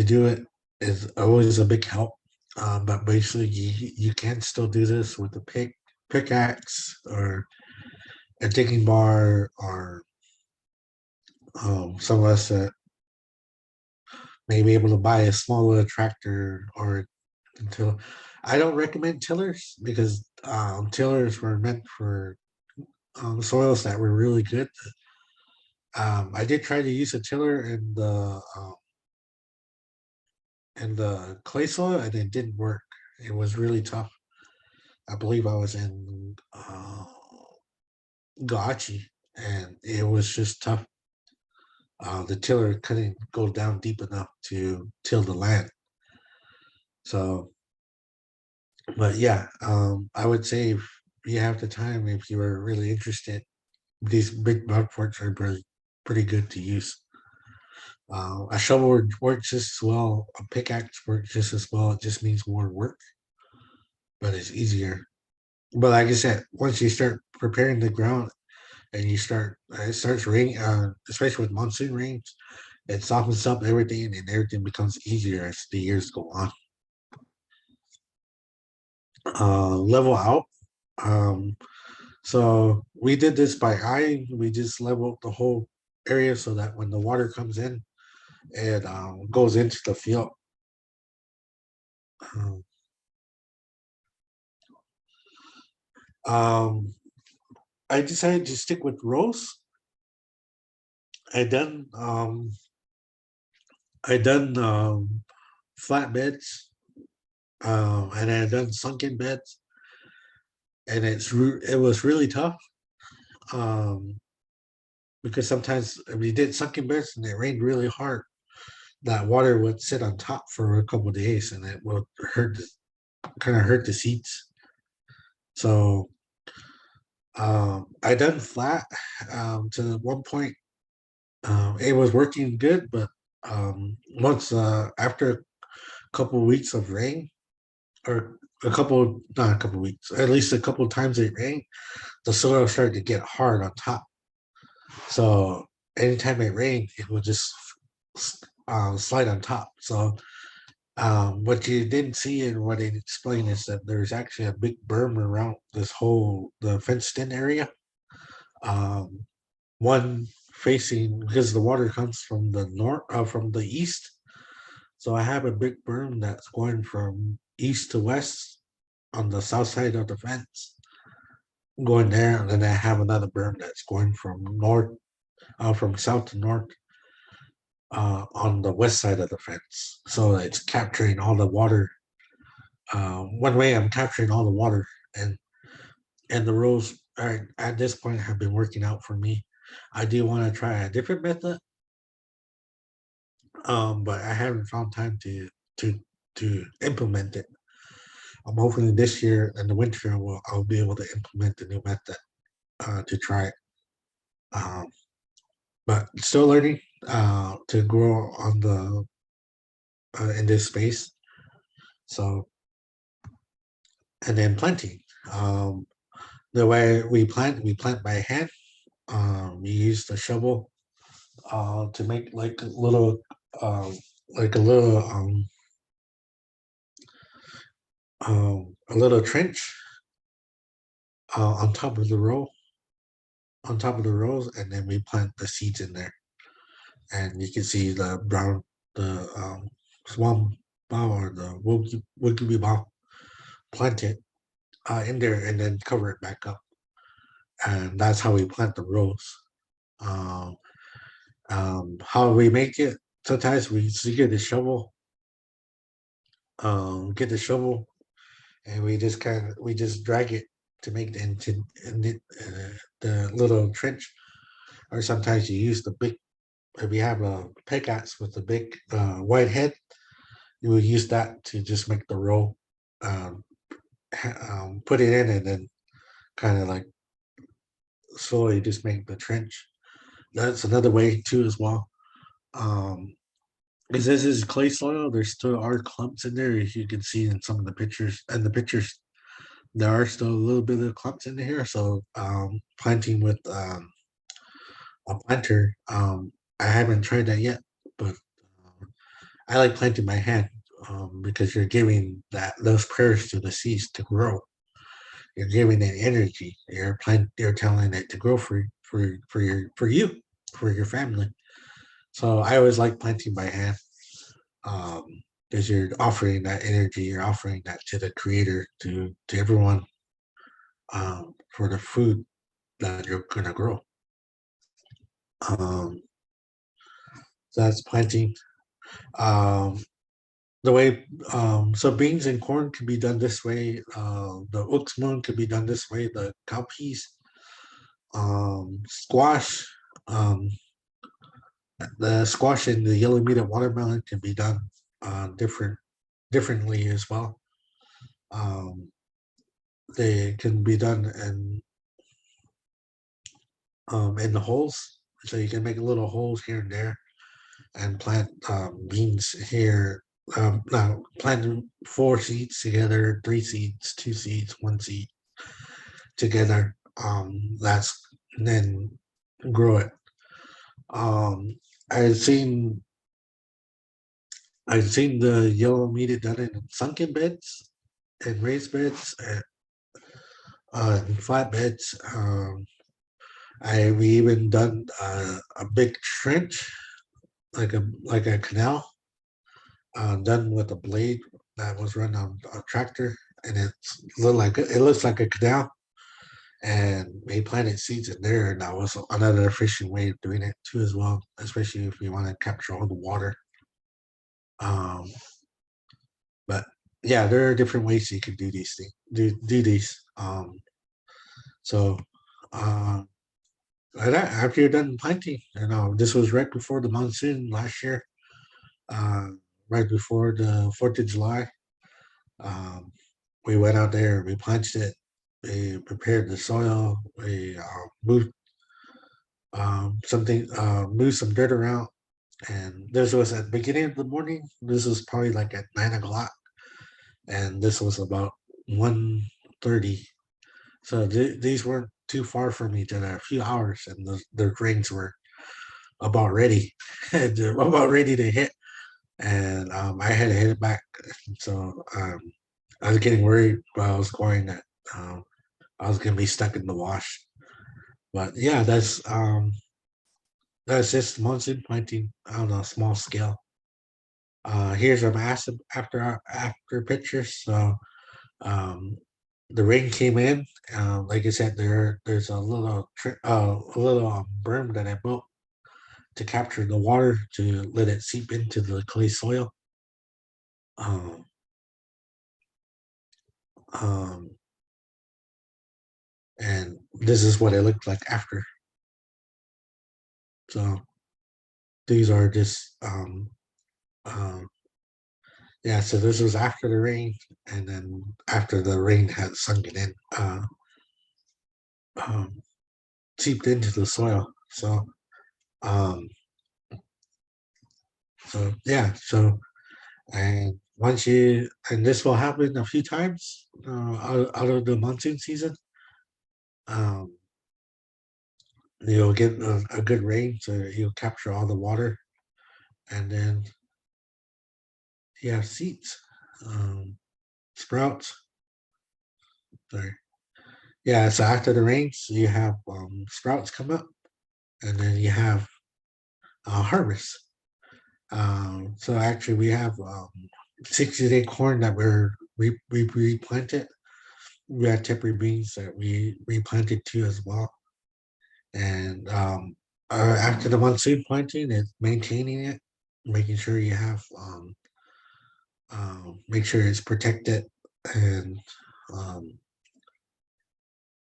do it is always a big help. But basically, you can still do this with a pickaxe or a digging bar, or some of us that may be able to buy a small little tractor or until. I don't recommend tillers because tillers were meant for soils that were really good. I did try to use a tiller in the clay soil, and it didn't work. It was really tough. I believe I was in Gauchi, and it was just tough. The tiller couldn't go down deep enough to till the land. So, but yeah, I would say if you have the time, if you are really interested, these big mud forks are pretty good to use. A shovel works just as well. A pickaxe works just as well. It just means more work, but it's easier. But like I said, once you start preparing the ground and it starts raining, especially with monsoon rains, it softens up everything and everything becomes easier as the years go on. Level out. Um, so we did this by eye. We just leveled the whole area so that when the water comes in, it goes into the field. Um, um, I decided to stick with rows. I done um, I done flat beds, and I done sunken beds, and it was really tough. Um, because sometimes if you did sunken beds and it rained really hard, that water would sit on top for a couple of days, and it would kind of hurt the seats. So I done flat to one point. It was working good, but once after a couple of weeks of rain, or not a couple of weeks, at least a couple of times it rained, the soil started to get hard on top. So anytime it rained, it would just slide on top. So what you didn't see and what it explained is that there's actually a big berm around the fenced in area. Um, one facing because the water comes from the from the east. So I have a big berm that's going from east to west on the south side of the fence, going there, and then I have another berm that's going from south to north on the west side of the fence. So it's capturing all the water. One way I'm capturing all the water, and the rules are at this point have been working out for me. I do want to try a different method, but I haven't found time to to implement it. I'm hoping this year in the winter I'll be able to implement the new method to try it. Um, but still learning to grow on the in this space. So and then planting. Um, the way we plant by hand. We use the shovel to make uh, like a little trench on top of the rows, and then we plant the seeds in there. And you can see the swamp bow or the woogly bow planted in there, and then cover it back up. And that's how we plant the rows. Um, how we make it? Sometimes we get the shovel, get the shovel, and we just drag it to make the little trench. Or sometimes you use the big if you have a pickaxe with a big white head, you will use that to just make the roll, um, put it in, and then kind of like slowly just make the trench. That's another way too as well. Um, because this is clay soil, there still are clumps in there, as you can see in some of the pictures. And the pictures, there are still a little bit of clumps in here. So planting with a planter, I haven't tried that yet, but I like planting by hand because you're giving that those prayers to the seeds to grow. You're giving it energy. You're telling it to grow for you, for your family. So I always like planting by hand um, because you're offering that energy. You're offering that to the Creator, to everyone for the food that you're gonna grow. Um, so that's planting. Um, the way so beans and corn can be done this way. The oats moon can be done this way. The cowpeas, squash, um, the squash and the yellow meat of watermelon can be done differently as well. Um, they can be done in the holes, so you can make little holes here and there and plant beans here. Now plant 4 seeds together, 3 seeds, 2 seeds, 1 seed together. That's and then grow it. Um, I've seen I've seen the yellow meat done in sunken beds and raised beds and flat beds. I we even done a big trench like a canal done with a blade that was run on a tractor, and it looks like a canal. And they planted seeds in there, and that was another efficient way of doing it too, as well. Especially if you want to capture all the water. Um, but yeah, there are different ways you can do these things. Do these. So uh, after you're done planting, this was right before the monsoon last year. Uh, right before the 4th of July. Um, we went out there, we planted it, we prepared the soil, we moved some dirt around, and this was at the beginning of the morning. This was probably like at 9 o'clock, and this was about 1:30. So these weren't too far from each other, a few hours, and the rains were about ready, about ready to hit, and I had to hit it back. So I was getting worried while I was going that um, I was gonna be stuck in the wash. But yeah, that's just monsoon planting on a small scale. Here's a massive after pictures. So um, the rain came in. Like I said, there's a little berm that I built to capture the water to let it seep into the clay soil. Um, um, and this is what it looked like after. So these are just um, yeah. So this was after the rain, and then after the rain had sunk in, um, seeped into the soil. Um, yeah. And this will happen a few times out of the monsoon season. Um, you'll get a good rain, so you'll capture all the water, and then you have seeds, sprouts. Sorry. Yeah, so after the rains, you have sprouts come up, and then you have harvest. So actually, we have 60-day corn that we replanted. We had temporary beans that we replanted too as well. And after the monsoon planting, it's maintaining it, making sure you have make sure it's protected and um,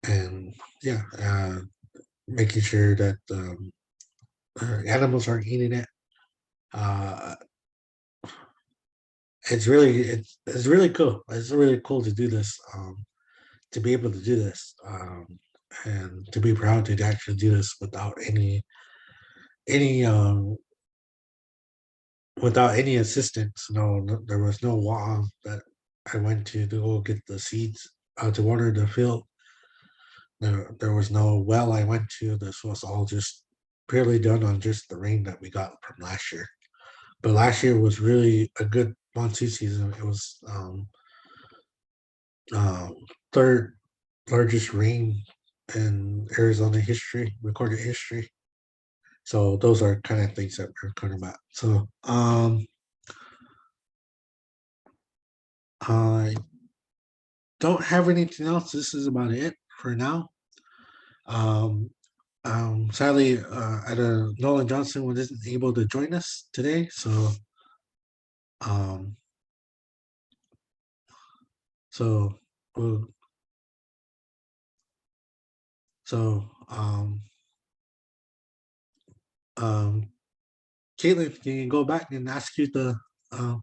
and yeah, making sure that animals are eating it. Uh, it's really cool. It's really cool to do this. To be able to do this, and to be proud to actually do this without any without any assistance. There was no wall that I went to go get the seeds to water the field. There was no well I went to. This was all just purely done on just the rain that we got from last year. But last year was really a good monsoon season. It was uh, third largest rain in Arizona history, recorded history. So those are kind of things that we're talking about. So I don't have anything else. This is about it for now. Um, sadly, Nolan Johnson wasn't able to join us today, um, so we'll, so um, Caitlin, can you go back and ask you to uh,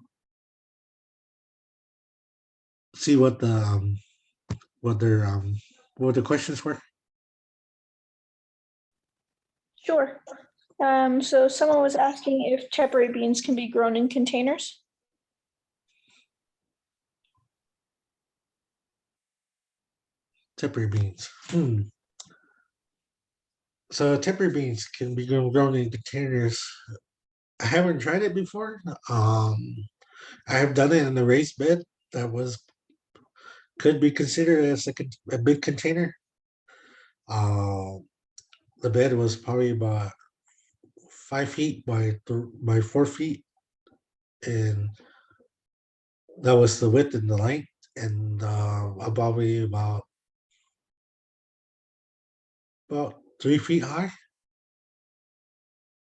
see what their what the questions were? Sure. So someone was asking if temporary beans can be grown in containers. Temporary beans. So temporary beans can be grown in containers. I haven't tried it before. I have done it in a raised bed that was could be considered as a big container. Uh, the bed was probably about 5 feet by 4 feet, and that was the width and the length, and probably about 3 feet high.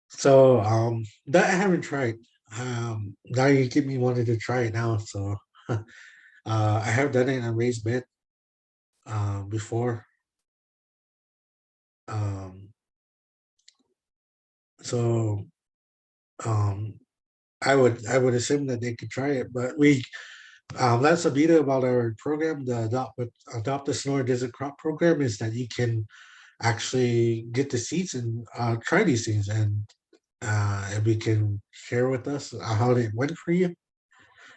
So that I haven't tried. Now you get me wanted to try it now. So I have done it in a raised bed before. Um, so um, I would assume that they could try it, but that's the beauty about our program, the Adopt a Snore Desert Crop program, is that you can actually get the seeds and try these things, and we can share with us how it went for you.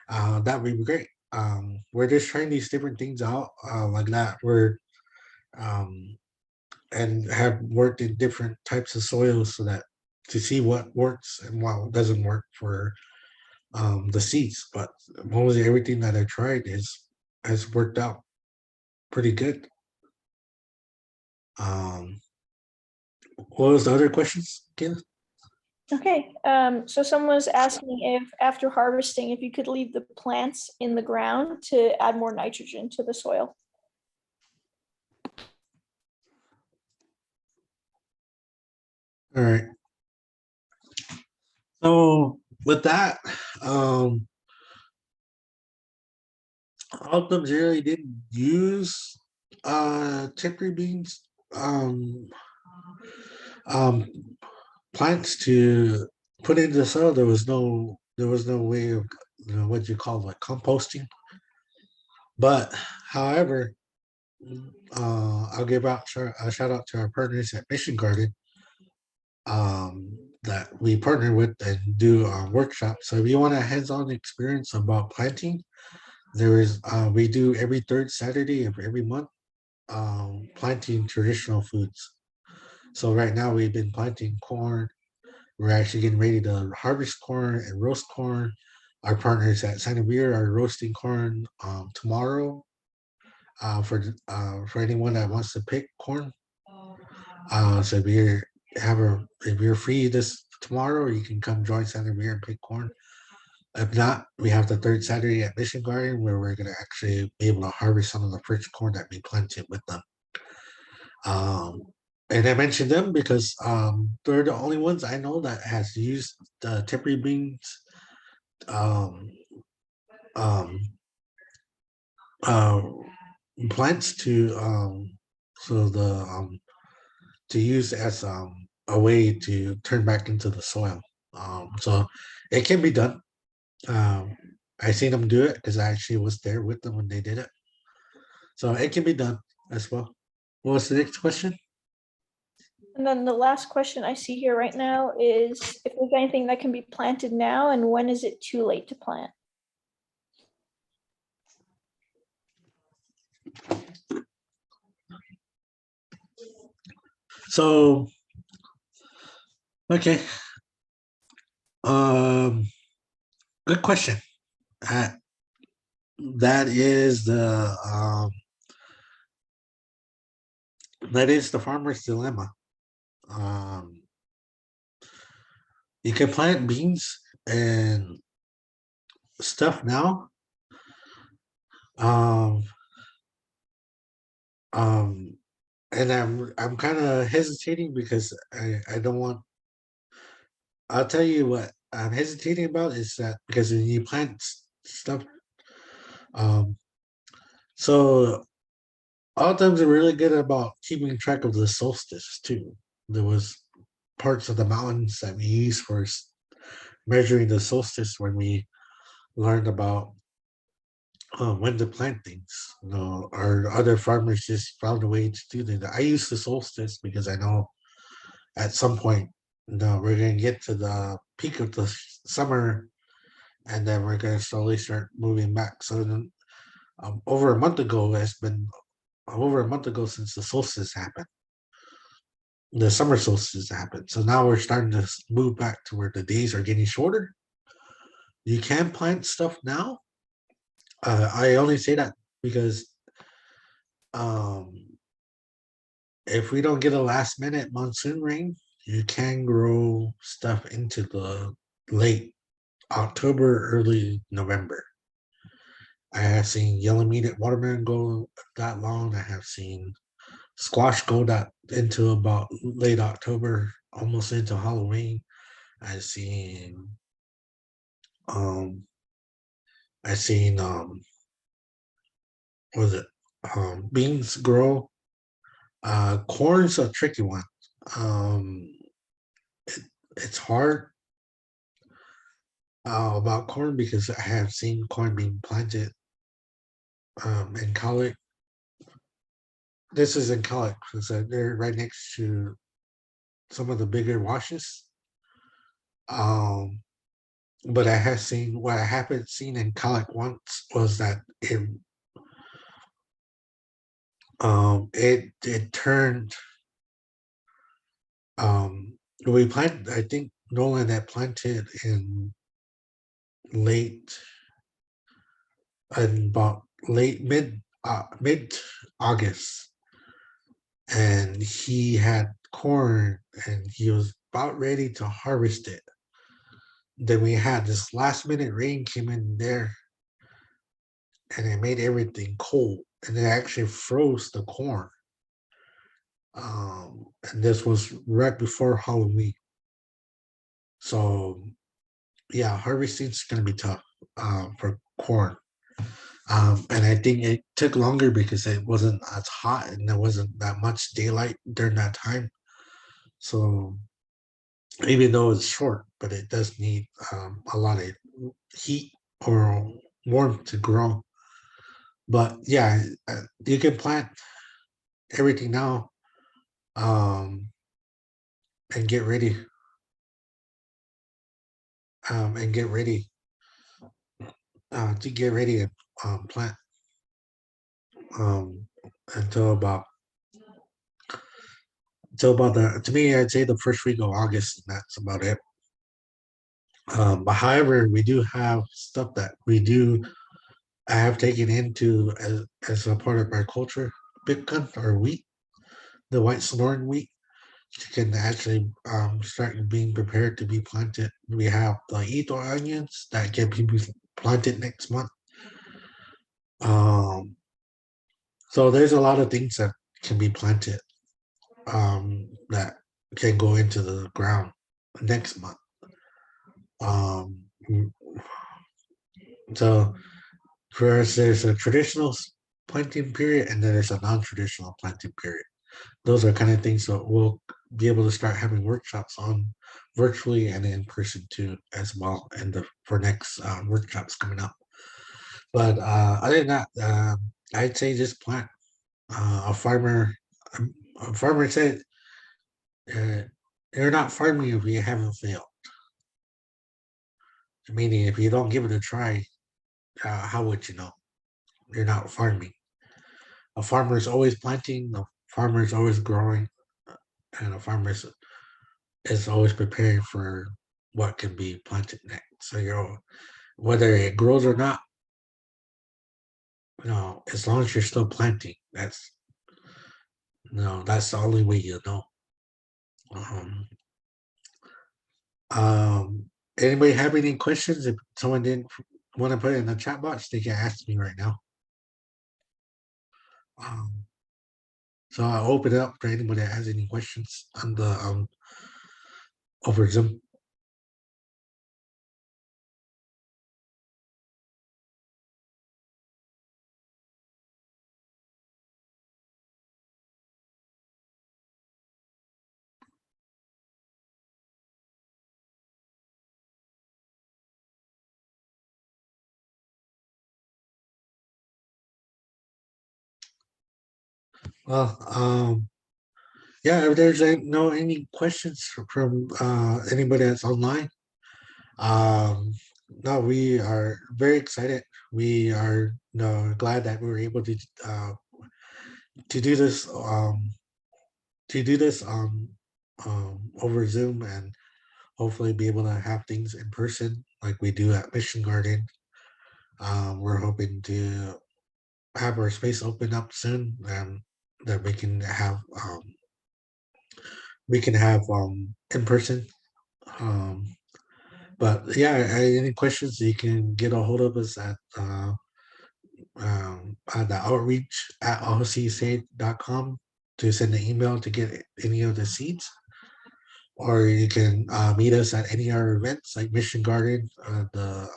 That would be great. We're just trying these different things out like that. Um, and have worked in different types of soils so that to see what works and what doesn't work for the seeds. But mostly everything that I tried has worked out pretty good. Um, what was the other questions, Ken? Okay. So someone was asking if after harvesting, if you could leave the plants in the ground to add more nitrogen to the soil. All right. So with that, Outcomes really didn't use chicory beans um plants to put into the soil. There was no way of what you call like composting. But however, I'll give out a shout out to our partners at Mission Garden that we partner with and do workshops. So if you want a hands-on experience about planting, we do every third Saturday of every month planting traditional foods. So right now we've been planting corn. We're actually getting ready to harvest corn and roast corn. Our partners at Santa Beer are roasting corn tomorrow for anyone that wants to pick corn. So if you're free this tomorrow, you can come join Santa Beer and pick corn. If not, we have the third Saturday at Mission Garden where we're gonna actually be able to harvest some of the first corn that we planted with them. Um, and I mentioned them because they're the only ones I know that has used the temporary beans um, um, uh, plants to so the to use as a way to turn back into the soil. So it can be done. Um, I seen them do it because I actually was there with them when they did it. So it can be done as well. What was the next question? And then the last question I see here right now is if there's anything that can be planted now and when is it too late to plant? So okay, good question. Uh, that is the farmer's dilemma. Um, you can plant beans and stuff now. Um, um, and I'm kind of hesitating because I don't want. I'll tell you what I'm hesitating about is that because when you plant stuff, um, so autumns are really good about keeping track of the solstice too. There was parts of the mountains that we use for measuring the solstice when we learned about when to plant things. Our other farmers just found a way to do that. I use the solstice because I know at some point, we're gonna get to the peak of the summer, and then we're gonna slowly start moving back. So then, over a month ago, it's been over a month ago since the solstice happened. The summer solstice happened. So now we're starting to move back to where the days are getting shorter. You can plant stuff now. I only say that because um, if we don't get a last minute monsoon rain, you can grow stuff into the late October, early November. I have seen yellow meated watermelon go that long. I have seen squash go that into about late October, almost into Halloween. I've seen um I've seen what was it beans grow. Corn's a tricky one. Um it, it's hard about corn because I have seen corn being planted in Calic. This is in Calic because they're right next to some of the bigger washes. Um, but I have seen what I haven't seen in Calic once was that it turned we planted. I think Nolan had planted in late in about late mid August, and he had corn and he was about ready to harvest it. Then we had this last minute rain came in there and it made everything cold and it actually froze the corn. And this was right before Halloween. So yeah, harvesting's gonna be tough for corn. And I think it took longer because it wasn't as hot and there wasn't that much daylight during that time. So even though it's short, but it does need a lot of heat or warmth to grow. But yeah, you can plant everything now um, and get ready and get ready to get ready and plant um, until about the to me I'd say the first week of August and that's about it. But however, we do have stuff that we do I have taken into as a part of my culture, bitcoin or wheat, the white snoring wheat can actually start being prepared to be planted. We have the Ito onions that can be planted next month. Um, so there's a lot of things that can be planted that can go into the ground next month. Um, so first there's a traditional planting period and then there's a non-traditional planting period. Those are kind of things that will be able to start having workshops on virtually and in person too as well, and for next workshops coming up. But other than that, I'd say just plant. A farmer, a farmer said, uh, "You're not farming if you haven't failed." Meaning, if you don't give it a try, how would you know? You're not farming. A farmer is always planting. A farmer is always growing, and a farmer is always preparing for what can be planted next. So whether it grows or not, as long as you're still planting, that's the only way you know. Um, Anybody have any questions? If someone didn't want to put it in the chat box, they can ask me right now. Um, so I'll open it up for anybody that has any questions on the over Zoom. Well, yeah, if there's any questions from anybody that's online, um, no, we are very excited. We are glad that we were able to do this over Zoom, and hopefully be able to have things in person like we do at Mission Garden. We're hoping to have our space open up soon, and that we can have in person. Um, but yeah, any questions, you can get a hold of us at the outreach at allcsay.com to send an email to get any of the seats, or you can meet us at any of our events like Mission Garden, the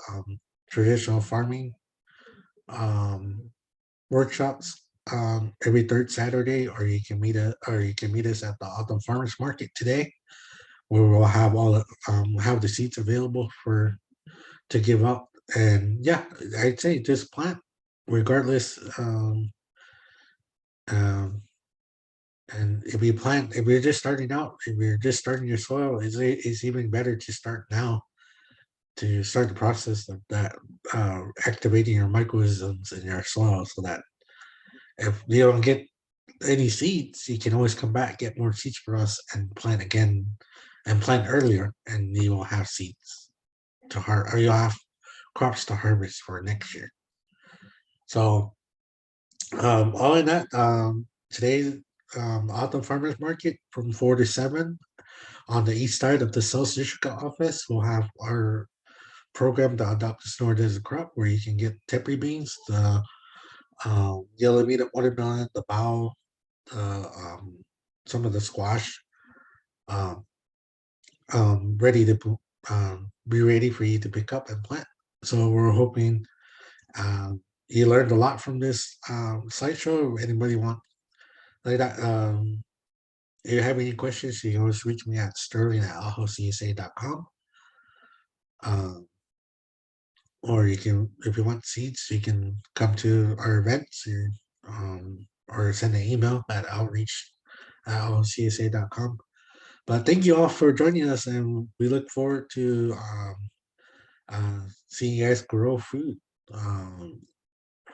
traditional farming um, workshops every third Saturday, or you can meet us at the Autumn Farmers Market today, where we'll have have the seats available to give up. And yeah, I'd say just plant regardless. Um, and if you're just starting out, if you're just starting your soil, it's even better to start now, to start the process of that, activating your microisms in your soil, so that if you don't get any seeds, you can always come back, get more seeds for us, and plant again, and plant earlier, and you will have seeds or you'll have crops to harvest for next year. So, all in that, today, Autumn Farmers Market from 4 to 7 on the east side of the South District office. We'll have our program to adopt the snow desert crop, where you can get tepi beans, the yellow meat watermelon, the bao, some of the squash, um, ready to be ready for you to pick up and plant. So we're hoping you learned a lot from this slideshow. Anybody want like that? If you have any questions, you can always reach me at sterling@ahocsa.com. Um, or you can, if you want seats, you can come to our events, or send an email at outreach@ahocsa.com. But thank you all for joining us, and we look forward to seeing you guys grow food. Um,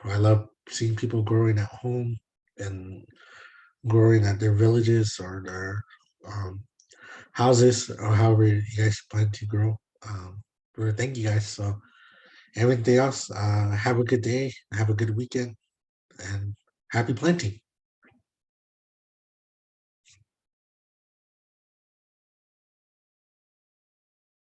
I love seeing people growing at home and growing at their villages or their um, houses, or however you guys plan to grow. Thank you guys. So everything else, have a good day, have a good weekend, and happy planting.